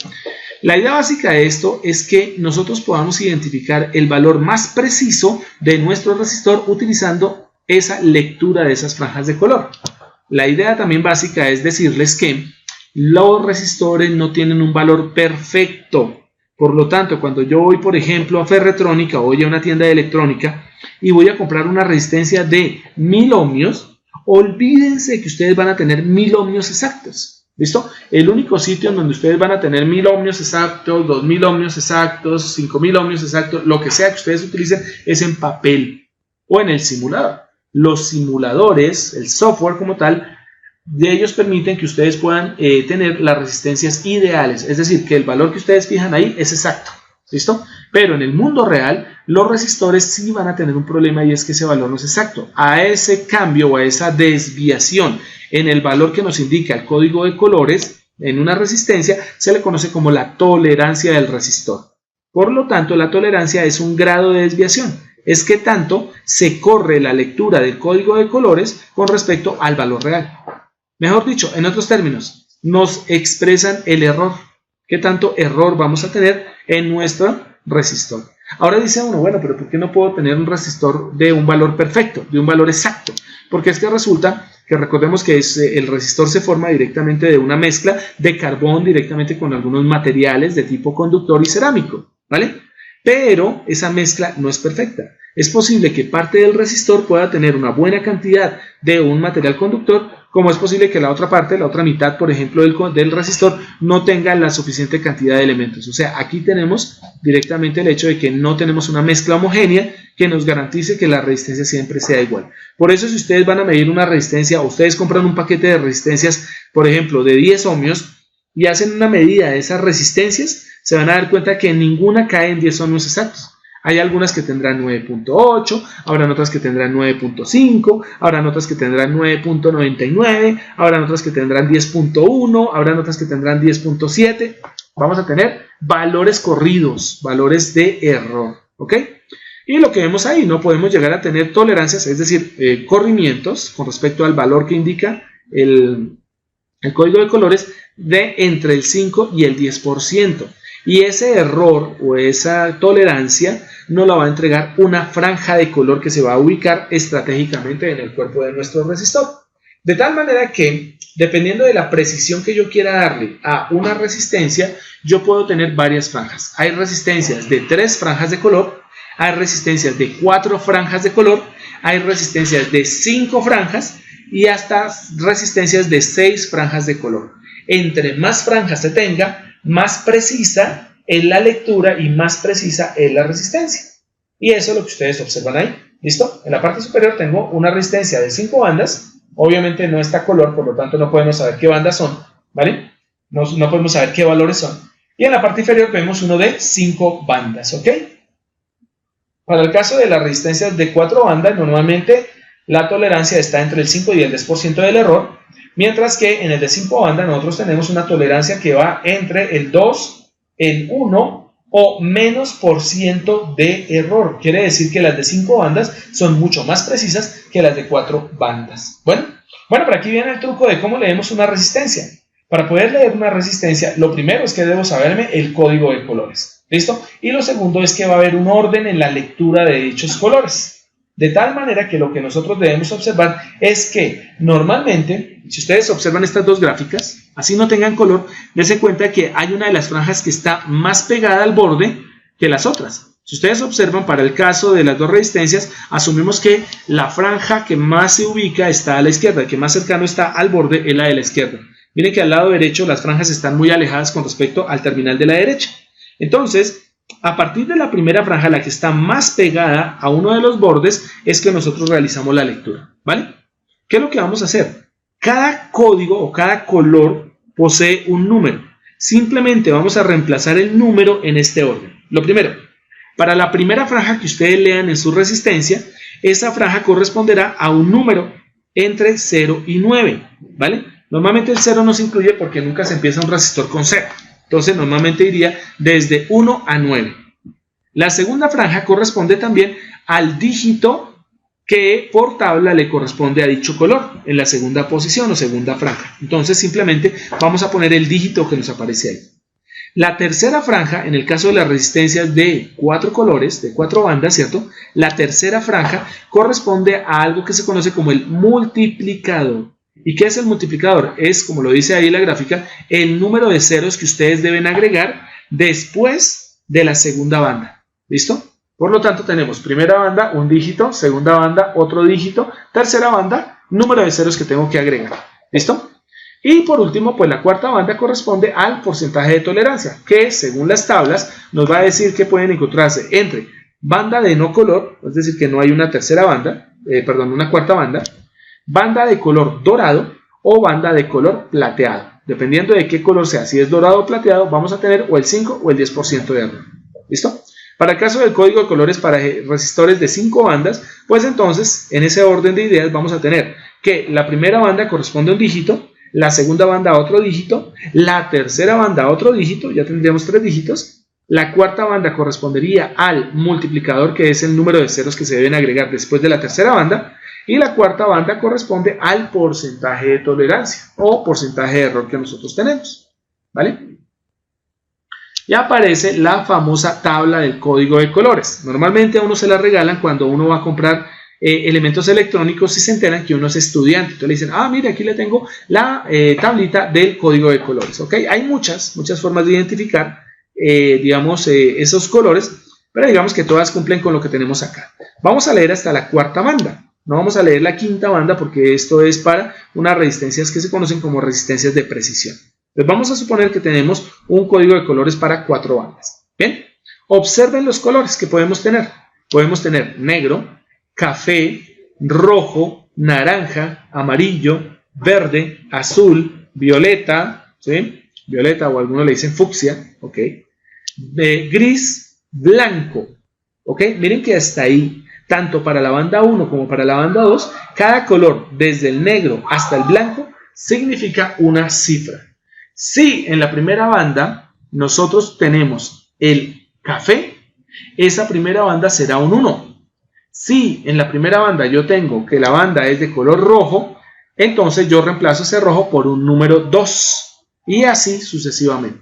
La idea básica de esto es que nosotros podamos identificar el valor más preciso de nuestro resistor utilizando esa lectura de esas franjas de color. La idea también básica es decirles que los resistores no tienen un valor perfecto. Por lo tanto, cuando yo voy, por ejemplo, a Ferretrónica o voy a una tienda de electrónica y voy a comprar una resistencia de 1000 ohmios, olvídense que ustedes van a tener 1000 ohmios exactos. ¿Listo? El único sitio en donde ustedes van a tener 1000 ohmios exactos, 2000 ohmios exactos, 5000 ohmios exactos, lo que sea que ustedes utilicen, es en papel o en el simulador. Los simuladores, el software como tal, de ellos permiten que ustedes puedan tener las resistencias ideales, es decir, que el valor que ustedes fijan ahí es exacto, ¿listo? Pero en el mundo real, los resistores sí van a tener un problema y es que ese valor no es exacto. A ese cambio o a esa desviación en el valor que nos indica el código de colores en una resistencia se le conoce como la tolerancia del resistor. Por lo tanto, la tolerancia es un grado de desviación. Es que tanto se corre la lectura del código de colores con respecto al valor real. Mejor dicho, en otros términos, nos expresan el error. ¿Qué tanto error vamos a tener en nuestro resistor? Ahora dice uno, bueno, pero ¿por qué no puedo tener un resistor de un valor perfecto, de un valor exacto? Porque es que resulta que recordemos que el resistor se forma directamente de una mezcla de carbón directamente con algunos materiales de tipo conductor y cerámico, ¿vale? Pero esa mezcla no es perfecta. Es posible que parte del resistor pueda tener una buena cantidad de un material conductor, como es posible que la otra parte, la otra mitad, por ejemplo, del resistor, no tenga la suficiente cantidad de elementos. O sea, aquí tenemos directamente el hecho de que no tenemos una mezcla homogénea que nos garantice que la resistencia siempre sea igual. Por eso, si ustedes van a medir una resistencia o ustedes compran un paquete de resistencias, por ejemplo, de 10 ohmios y hacen una medida de esas resistencias, se van a dar cuenta que ninguna cae en 10 ohmios exactos. Hay algunas que tendrán 9.8, habrán otras que tendrán 9.5, habrán otras que tendrán 9.99, habrán otras que tendrán 10.1, habrán otras que tendrán 10.7. Vamos a tener valores corridos, valores de error, ¿ok? Y lo que vemos ahí, no podemos llegar a tener tolerancias, es decir, corrimientos con respecto al valor que indica el código de colores de entre el 5 y el 10%. Y ese error o esa tolerancia nos la va a entregar una franja de color que se va a ubicar estratégicamente en el cuerpo de nuestro resistor. De tal manera que, dependiendo de la precisión que yo quiera darle a una resistencia, yo puedo tener varias franjas. Hay resistencias de 3 franjas de color, hay resistencias de 4 franjas de color, hay resistencias de 5 franjas y hasta resistencias de 6 franjas de color. Entre más franjas se tenga, más precisa es la lectura y más precisa es la resistencia. Y eso es lo que ustedes observan ahí. ¿Listo? En la parte superior tengo una resistencia de 5 bandas. Obviamente no está color, por lo tanto no podemos saber qué bandas son, ¿vale? No podemos saber qué valores son. Y en la parte inferior vemos uno de 5 bandas, ¿ok? Para el caso de las resistencias de 4 bandas, normalmente la tolerancia está entre el 5 y el 10% del error, mientras que en el de 5 bandas nosotros tenemos una tolerancia que va entre el 2, el 1 o menos por ciento de error. Quiere decir que las de 5 bandas son mucho más precisas que las de 4 bandas. Bueno, por aquí viene el truco de cómo leemos una resistencia. Para poder leer una resistencia, lo primero es que debo saberme el código de colores. ¿Listo? Y lo segundo es que va a haber un orden en la lectura de dichos colores. De tal manera que lo que nosotros debemos observar es que normalmente, si ustedes observan estas dos gráficas, así no tengan color, dense cuenta que hay una de las franjas que está más pegada al borde que las otras. Si ustedes observan, para el caso de las dos resistencias, asumimos que la franja que más se ubica está a la izquierda, el que más cercano está al borde es la de la izquierda. Miren que al lado derecho las franjas están muy alejadas con respecto al terminal de la derecha. Entonces, a partir de la primera franja, la que está más pegada a uno de los bordes, es que nosotros realizamos la lectura, ¿vale? ¿Qué es lo que vamos a hacer? Cada código o cada color posee un número. Simplemente vamos a reemplazar el número en este orden. Lo primero, para la primera franja que ustedes lean en su resistencia, esa franja corresponderá a un número entre 0 y 9, ¿vale? Normalmente el 0 no se incluye porque nunca se empieza un resistor con 0. Entonces normalmente iría desde 1 a 9. La segunda franja corresponde también al dígito que por tabla le corresponde a dicho color en la segunda posición o segunda franja. Entonces simplemente vamos a poner el dígito que nos aparece ahí. La tercera franja, en el caso de las resistencias de 4 colores, de 4 bandas, ¿cierto? La tercera franja corresponde a algo que se conoce como el multiplicador. ¿Y qué es el multiplicador? Es, como lo dice ahí la gráfica, el número de ceros que ustedes deben agregar después de la segunda banda. ¿Listo? Por lo tanto, tenemos primera banda, un dígito, segunda banda, otro dígito, tercera banda, número de ceros que tengo que agregar. ¿Listo? Y por último, pues la cuarta banda corresponde al porcentaje de tolerancia, que según las tablas nos va a decir que pueden encontrarse entre banda de no color, es decir, que no hay una tercera banda, una cuarta banda, banda de color dorado o banda de color plateado. Dependiendo de qué color sea, si es dorado o plateado, vamos a tener o el 5 o el 10% de error. ¿Listo? Para el caso del código de colores para resistores de 5 bandas, pues entonces, en ese orden de ideas, vamos a tener que la primera banda corresponde a un dígito, la segunda banda a otro dígito, la tercera banda a otro dígito, ya tendríamos 3 dígitos, la cuarta banda correspondería al multiplicador, que es el número de ceros que se deben agregar después de la tercera banda, y la cuarta banda corresponde al porcentaje de tolerancia o porcentaje de error que nosotros tenemos, ¿vale? Y aparece la famosa tabla del código de colores. Normalmente a uno se la regalan cuando uno va a comprar elementos electrónicos y se enteran que uno es estudiante. Entonces le dicen, mire, aquí le tengo la tablita del código de colores, ¿ok? Hay muchas formas de identificar, esos colores, pero digamos que todas cumplen con lo que tenemos acá. Vamos a leer hasta la cuarta banda. No vamos a leer la quinta banda porque esto es para unas resistencias que se conocen como resistencias de precisión. Entonces vamos a suponer que tenemos un código de colores para 4 bandas. Bien, observen los colores que podemos tener. Podemos tener negro, café, rojo, naranja, amarillo, verde, azul, violeta, ¿sí? Violeta o algunos le dicen fucsia, ¿ok? Gris, blanco. ¿Ok? Miren que hasta ahí, tanto para la banda 1 como para la banda 2, cada color, desde el negro hasta el blanco, significa una cifra. Si en la primera banda nosotros tenemos el café, esa primera banda será un 1. Si en la primera banda yo tengo que la banda es de color rojo, entonces yo reemplazo ese rojo por un número 2 y así sucesivamente.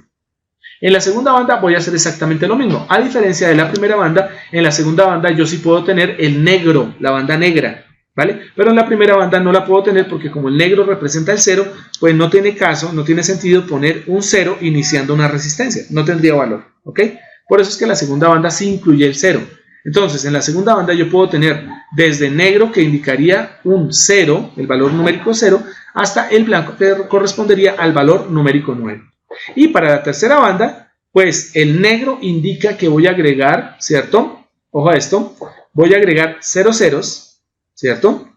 En la segunda banda voy a hacer exactamente lo mismo. A diferencia de la primera banda, en la segunda banda yo sí puedo tener el negro, la banda negra, ¿vale? Pero en la primera banda no la puedo tener porque como el negro representa el 0, pues no tiene caso, no tiene sentido poner un 0 iniciando una resistencia. No tendría valor, ¿ok? Por eso es que la segunda banda sí incluye el 0. Entonces, en la segunda banda yo puedo tener desde negro, que indicaría un 0, el valor numérico 0, hasta el blanco, que correspondería al valor numérico 9. Y para la tercera banda, pues el negro indica que voy a agregar, ¿cierto? Ojo a esto, voy a agregar 0 ceros, ¿cierto?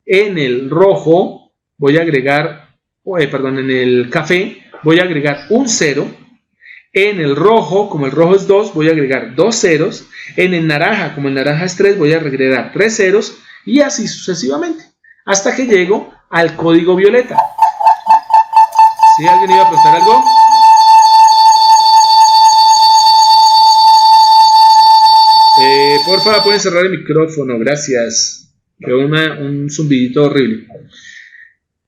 En el rojo voy a agregar, en el café voy a agregar un 0. En el rojo, como el rojo es 2, voy a agregar 2 ceros. En el naranja, como el naranja es 3, voy a agregar 3 ceros. Y así sucesivamente. Hasta que llego al código violeta. ¿Sí? ¿Alguien iba a preguntar algo? Por favor, pueden cerrar el micrófono. Gracias. Quedó un zumbidito horrible.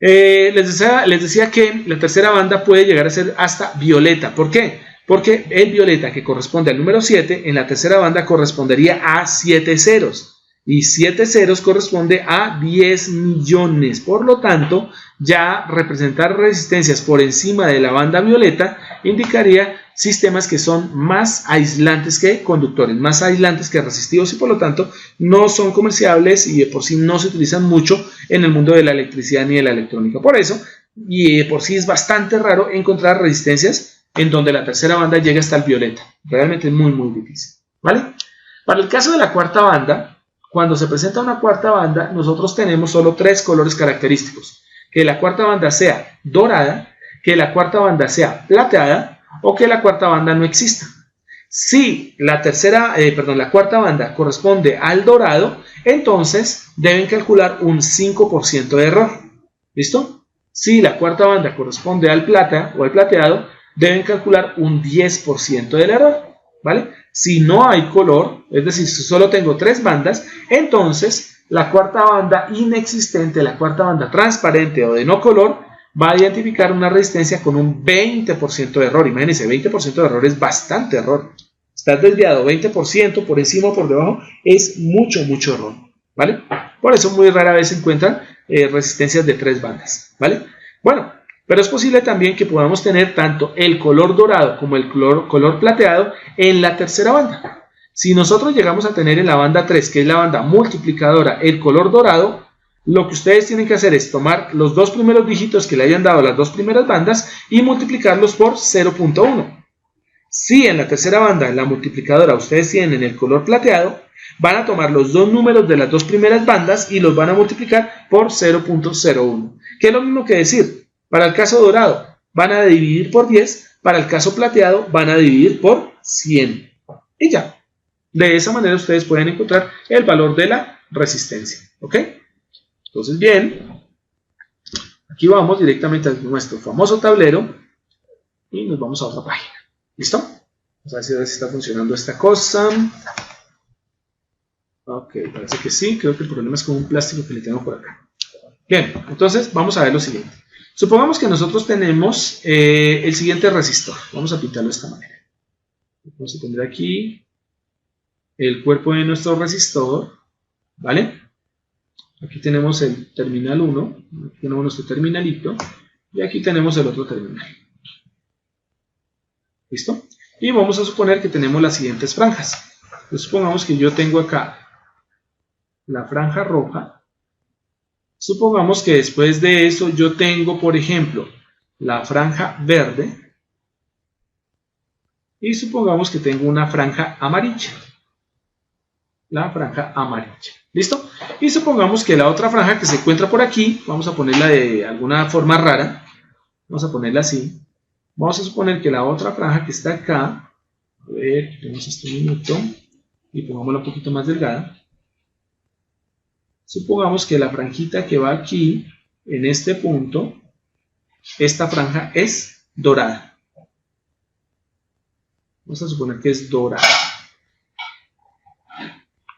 Les decía que la tercera banda puede llegar a ser hasta violeta. ¿Por qué? Porque el violeta, que corresponde al número 7, en la tercera banda correspondería a 7 ceros. Y 7 ceros corresponde a 10 millones. Por lo tanto, ya representar resistencias por encima de la banda violeta indicaría sistemas que son más aislantes que conductores, más aislantes que resistivos y por lo tanto no son comerciables y de por sí no se utilizan mucho en el mundo de la electricidad ni de la electrónica. Por eso, y de por sí es bastante raro encontrar resistencias en donde la tercera banda llega hasta el violeta. Realmente es muy, muy difícil. ¿Vale? Para el caso de la cuarta banda, cuando se presenta una cuarta banda, nosotros tenemos solo 3 colores característicos. Que la cuarta banda sea dorada, que la cuarta banda sea plateada, o que la cuarta banda no exista. Si la cuarta banda corresponde al dorado, entonces deben calcular un 5% de error. ¿Listo? Si la cuarta banda corresponde al plata o al plateado, deben calcular un 10% del error. ¿Vale? Si no hay color, es decir, si solo tengo 3 bandas, entonces la cuarta banda inexistente, la cuarta banda transparente o de no color, va a identificar una resistencia con un 20% de error. Imagínense, 20% de error es bastante error. Estar desviado 20% por encima o por debajo es mucho, mucho error. ¿Vale? Por eso muy rara vez se encuentran resistencias de 3 bandas. ¿Vale? Bueno, pero es posible también que podamos tener tanto el color dorado como el color plateado en la tercera banda. Si nosotros llegamos a tener en la banda 3, que es la banda multiplicadora, el color dorado, lo que ustedes tienen que hacer es tomar los 2 primeros dígitos que le hayan dado las 2 primeras bandas y multiplicarlos por 0.1. Si en la tercera banda, en la multiplicadora, ustedes tienen el color plateado, van a tomar los 2 números de las 2 primeras bandas y los van a multiplicar por 0.01. Que es lo mismo que decir, para el caso dorado van a dividir por 10, para el caso plateado van a dividir por 100. Y ya. De esa manera ustedes pueden encontrar el valor de la resistencia. ¿Ok? Entonces, bien, aquí vamos directamente a nuestro famoso tablero y nos vamos a otra página. ¿Listo? Vamos a ver si está funcionando esta cosa. Ok, parece que sí. Creo que el problema es con un plástico que le tengo por acá. Bien, entonces vamos a ver lo siguiente. Supongamos que nosotros tenemos el siguiente resistor. Vamos a pintarlo de esta manera. Vamos a tener aquí el cuerpo de nuestro resistor. ¿Vale? Aquí tenemos el terminal 1, aquí tenemos nuestro terminalito, y aquí tenemos el otro terminal. ¿Listo? Y vamos a suponer que tenemos las siguientes franjas. Entonces, supongamos que yo tengo acá la franja roja. Supongamos que después de eso yo tengo, por ejemplo, la franja verde. Y supongamos que tengo una franja amarilla. La franja amarilla. ¿Listo? Y supongamos que la otra franja que se encuentra por aquí, vamos a ponerla de alguna forma rara, vamos a ponerla así, vamos a suponer que la otra franja que está acá, a ver, tenemos este minuto, y pongámosla un poquito más delgada. Supongamos que la franjita que va aquí, en este punto, esta franja es dorada. Vamos a suponer que es dorada.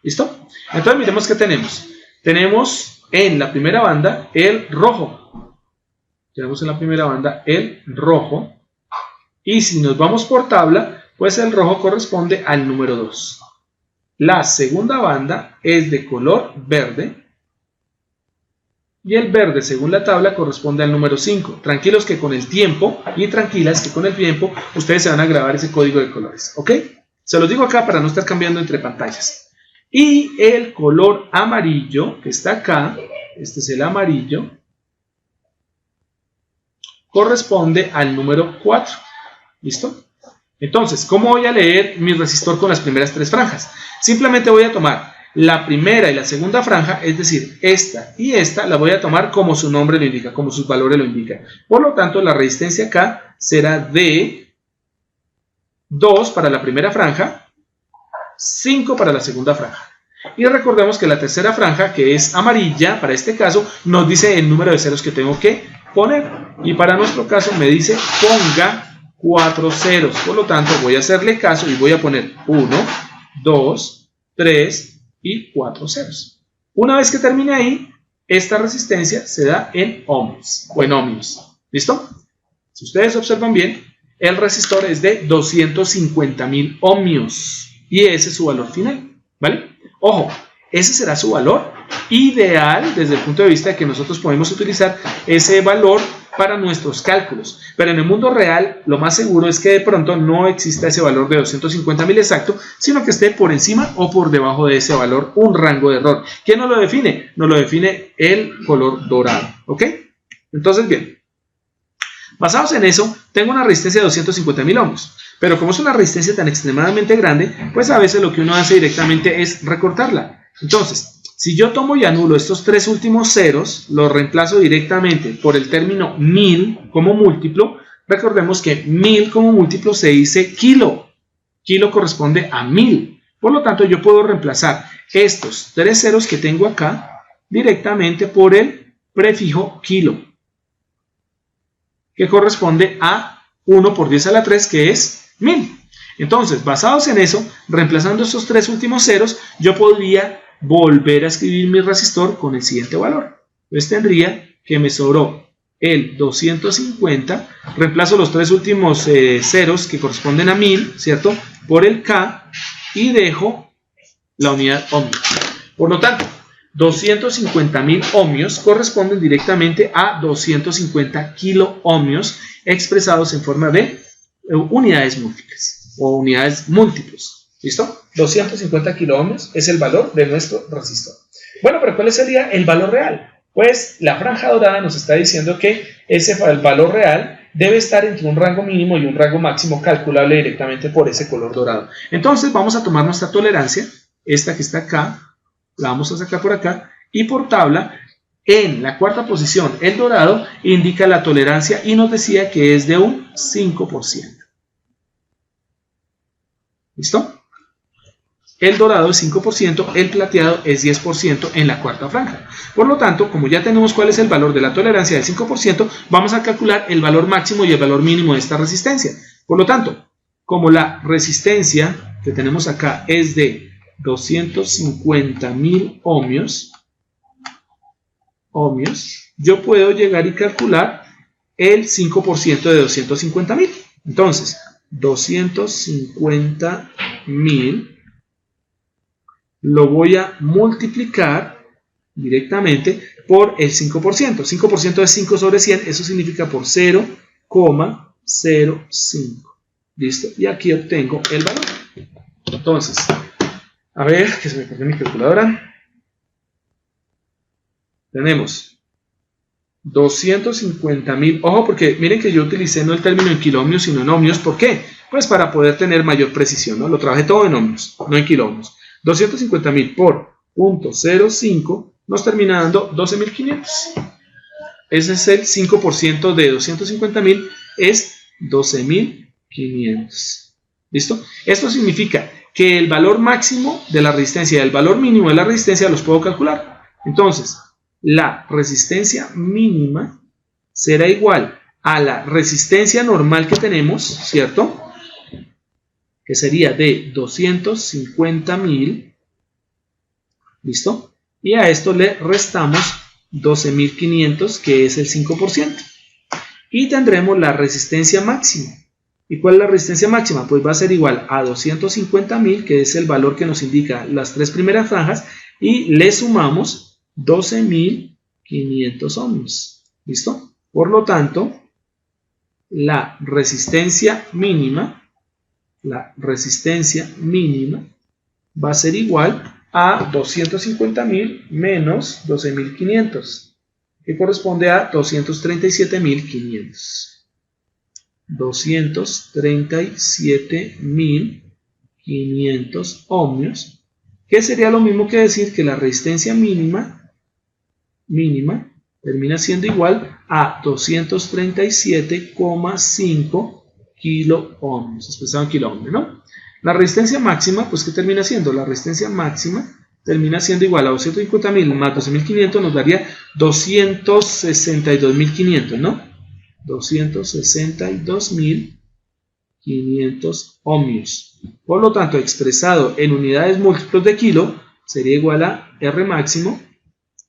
¿Listo? Entonces miremos qué tenemos. Tenemos en la primera banda el rojo. Tenemos en la primera banda el rojo. Y si nos vamos por tabla, pues el rojo corresponde al número 2. La segunda banda es de color verde. Y el verde, según la tabla, corresponde al número 5. Tranquilos que con el tiempo, y tranquilas que con el tiempo, ustedes se van a grabar ese código de colores. ¿Ok? Se los digo acá para no estar cambiando entre pantallas. Y el color amarillo, que está acá, este es el amarillo, corresponde al número 4. ¿Listo? Entonces, ¿cómo voy a leer mi resistor con las primeras 3 franjas? Simplemente voy a tomar la primera y la segunda franja, es decir, esta y esta, la voy a tomar como su nombre lo indica, como sus valores lo indican. Por lo tanto, la resistencia acá será de 2 para la primera franja, 5 para la segunda franja. Y recordemos que la tercera franja, que es amarilla, para este caso, nos dice el número de ceros que tengo que poner. Y para nuestro caso me dice ponga 4 ceros. Por lo tanto, voy a hacerle caso y voy a poner 1, 2, 3 y 4 ceros. Una vez que termine ahí, esta resistencia se da en ohms o en ohmios. ¿Listo? Si ustedes observan bien, el resistor es de 250.000 ohmios y ese es su valor final. ¿Vale? Ojo, ese será su valor ideal desde el punto de vista de que nosotros podemos utilizar ese valor para nuestros cálculos, pero en el mundo real lo más seguro es que de pronto no exista ese valor de 250.000 exacto, sino que esté por encima o por debajo de ese valor un rango de error. ¿Quién nos lo define? Nos lo define el color dorado. ¿Ok? Entonces, bien, basados en eso, tengo una resistencia de 250.000 ohmios, pero como es una resistencia tan extremadamente grande, pues a veces lo que uno hace directamente es recortarla. Entonces, si yo tomo y anulo estos 3 últimos ceros, los reemplazo directamente por el término 1000 como múltiplo. Recordemos que 1000 como múltiplo se dice kilo. Kilo corresponde a 1000. Por lo tanto, yo puedo reemplazar estos 3 ceros que tengo acá directamente por el prefijo kilo, que corresponde a 1 por 10 a la 3, que es 1000. Entonces, basados en eso, reemplazando estos 3 últimos ceros, yo podría volver a escribir mi resistor con el siguiente valor. Entonces tendría que me sobró el 250, reemplazo los 3 últimos ceros que corresponden a 1000, ¿cierto? Por el K y dejo la unidad ohmio. Por lo tanto, 250.000 ohmios corresponden directamente a 250 kilo ohmios expresados en forma de unidades múltiples o unidades múltiplos. ¿Listo? 250 kilo ohmios es el valor de nuestro resistor. Bueno, pero ¿cuál sería el valor real? Pues la franja dorada nos está diciendo que el valor real debe estar entre un rango mínimo y un rango máximo calculable directamente por ese color dorado. Entonces vamos a tomar nuestra tolerancia, esta que está acá, la vamos a sacar por acá, y por tabla, en la cuarta posición, el dorado indica la tolerancia y nos decía que es de un 5%. ¿Listo? El dorado es 5%, el plateado es 10% en la cuarta franja. Por lo tanto, como ya tenemos cuál es el valor de la tolerancia del 5%, vamos a calcular el valor máximo y el valor mínimo de esta resistencia. Por lo tanto, como la resistencia que tenemos acá es de 250.000 ohmios, yo puedo llegar y calcular el 5% de 250.000. Entonces, 250.000 lo voy a multiplicar directamente por el 5%. 5% de 5 sobre 100, eso significa por 0,05. ¿Listo? Y aquí obtengo el valor. Entonces, a ver, que se me perdió mi calculadora. Tenemos 250.000. Ojo, porque miren que yo utilicé no el término en kiloohmios, sino en ohmios. ¿Por qué? Pues para poder tener mayor precisión, ¿no? Lo trabajé todo en ohmios, no en kiloohmios. 250.000 por 0.05 nos termina dando 12.500. Ese es el 5% de 250.000, es 12.500. ¿Listo? Esto significa que el valor máximo de la resistencia y el valor mínimo de la resistencia los puedo calcular. Entonces, la resistencia mínima será igual a la resistencia normal que tenemos, ¿cierto? Que sería de 250.000, ¿listo? Y a esto le restamos 12.500, que es el 5%. Y tendremos la resistencia máxima. ¿Y cuál es la resistencia máxima? Pues va a ser igual a 250.000, que es el valor que nos indica las tres primeras franjas, y le sumamos 12.500 ohms. ¿Listo? Por lo tanto, la resistencia mínima va a ser igual a 250.000 menos 12.500, que corresponde a 237.500. 237.500 ohmios, que sería lo mismo que decir que la resistencia mínima termina siendo igual a 237,5 kilo ohmios, expresado en kilo ohmios, ¿no? La resistencia máxima, pues ¿qué termina siendo? La resistencia máxima termina siendo igual a 250.000 más 12.500, nos daría 262.500, ¿no? 262.500 ohmios. Por lo tanto, expresado en unidades múltiplos de kilo, sería igual a R máximo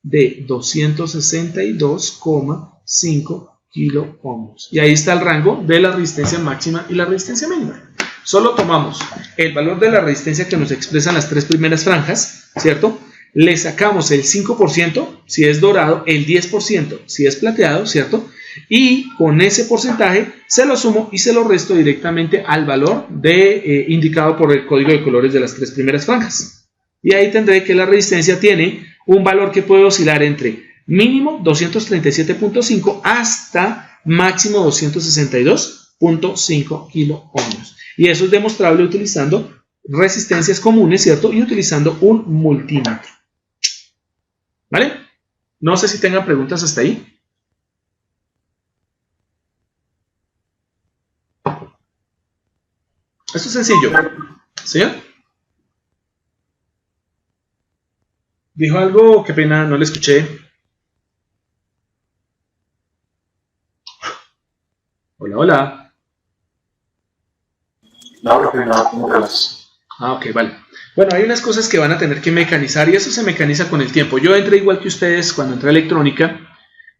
de 262,5 kilo ohmios. Y ahí está el rango de la resistencia máxima y la resistencia mínima. Solo tomamos el valor de la resistencia que nos expresan las tres primeras franjas, ¿cierto? Le sacamos el 5% si es dorado, el 10% si es plateado, ¿cierto? Y con ese porcentaje se lo sumo y se lo resto directamente al valor indicado por el código de colores de las tres primeras franjas. Y ahí tendré que la resistencia tiene un valor que puede oscilar entre mínimo 237.5 hasta máximo 262.5 kilo ohmios. Y eso es demostrable utilizando resistencias comunes, ¿cierto? Y utilizando un multímetro. ¿Vale? No sé si tengan preguntas hasta ahí. Esto es sencillo. ¿Señor? ¿Dijo algo? Qué pena, no le escuché. Hola, hola. No, profe, no, gracias. Ah, ok, vale. Bueno, hay unas cosas que van a tener que mecanizar y eso se mecaniza con el tiempo. Yo entré igual que ustedes cuando entré a electrónica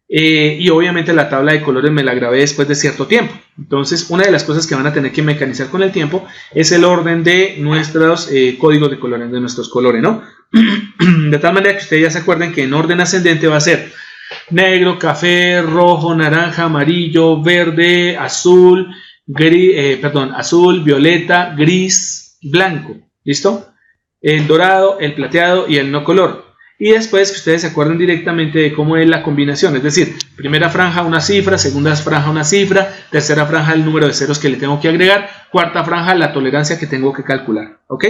y obviamente la tabla de colores me la grabé después de cierto tiempo. Entonces, una de las cosas que van a tener que mecanizar con el tiempo es el orden de nuestros códigos de colores, de nuestros colores, ¿no? De tal manera que ustedes ya se acuerden que en orden ascendente va a ser negro, café, rojo, naranja, amarillo, verde, azul, azul, violeta, gris, blanco. ¿Listo? El dorado, el plateado y el no color. Y después que ustedes se acuerden directamente de cómo es la combinación, es decir, primera franja una cifra, segunda franja una cifra, tercera franja el número de ceros que le tengo que agregar, cuarta franja la tolerancia que tengo que calcular, ¿ok?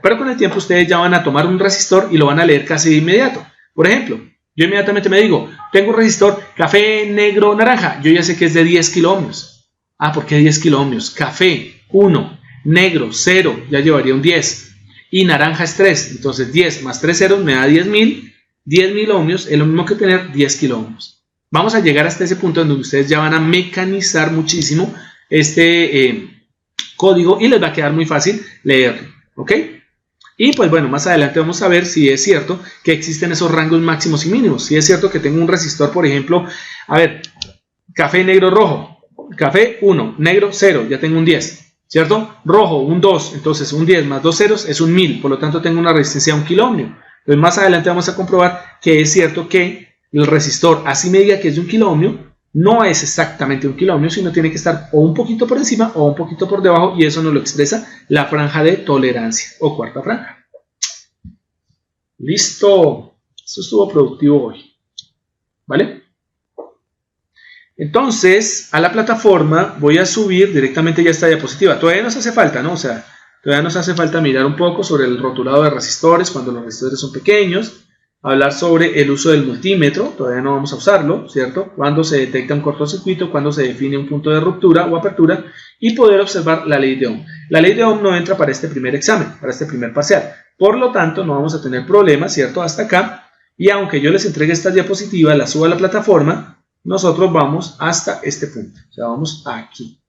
Pero con el tiempo ustedes ya van a tomar un resistor y lo van a leer casi de inmediato. Por ejemplo, yo inmediatamente me digo, tengo un resistor café, negro, naranja, yo ya sé que es de 10 kilo ohmios. Ah, ¿por qué 10 kilo ohmios? Café, 1, negro, 0, ya llevaría un 10. Y naranja es 3, entonces 10 más 3 ceros me da 10.000. 10.000 ohmios es lo mismo que tener 10 kilo ohmios. Vamos a llegar hasta ese punto en donde ustedes ya van a mecanizar muchísimo este código y les va a quedar muy fácil leerlo, ¿ok? Y pues bueno, más adelante vamos a ver si es cierto que existen esos rangos máximos y mínimos. Si es cierto que tengo un resistor, por ejemplo, a ver, café, negro, rojo. Café 1, negro 0, ya tengo un 10. ¿Cierto? Rojo, un 2, entonces un 10 más 2 ceros es un 1000, por lo tanto tengo una resistencia de 1 kilo ohmio. Entonces más adelante vamos a comprobar que es cierto que el resistor, así me diga que es de 1 kilo ohmio, no es exactamente 1 kilo ohmio, sino tiene que estar o un poquito por encima o un poquito por debajo, y eso nos lo expresa la franja de tolerancia o cuarta franja. Listo, esto estuvo productivo hoy, ¿vale? Entonces, a la plataforma voy a subir directamente ya esta diapositiva. Todavía nos hace falta, ¿no? O sea, todavía nos hace falta mirar un poco sobre el rotulado de resistores cuando los resistores son pequeños. hablar sobre el uso del multímetro, todavía no vamos a usarlo, ¿cierto? Cuando se detecta un cortocircuito, cuando se define un punto de ruptura o apertura, y poder observar la ley de Ohm. La ley de Ohm no entra para este primer examen, para este primer parcial. Por lo tanto, no vamos a tener problemas, ¿cierto? Hasta acá. Y aunque yo les entregue estas diapositivas, las suba a la plataforma, nosotros vamos hasta este punto. O sea, vamos aquí,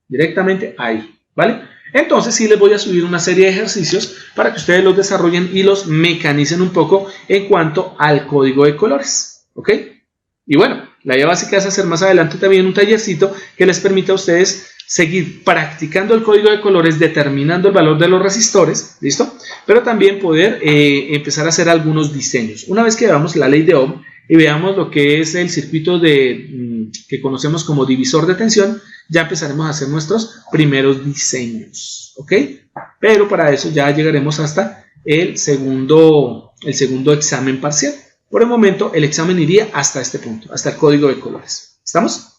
directamente ahí, ¿vale? Entonces sí les voy a subir una serie de ejercicios para que ustedes los desarrollen y los mecanicen un poco en cuanto al código de colores, ¿ok? Y bueno, la idea básica es hacer más adelante también un tallercito que les permita a ustedes seguir practicando el código de colores, determinando el valor de los resistores, ¿listo? Pero también poder empezar a hacer algunos diseños. Una vez que veamos la ley de Ohm y veamos lo que es el circuito que conocemos como divisor de tensión, ya empezaremos a hacer nuestros primeros diseños, ¿ok? Pero para eso ya llegaremos hasta el segundo examen parcial. Por el momento, el examen iría hasta este punto, hasta el código de colores. ¿Estamos?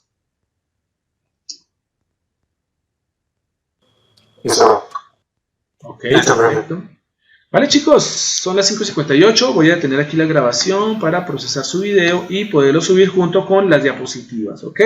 Eso. Ok, perfecto. Vale, chicos, son las 5:58. Voy a detener aquí la grabación para procesar su video y poderlo subir junto con las diapositivas, ¿ok?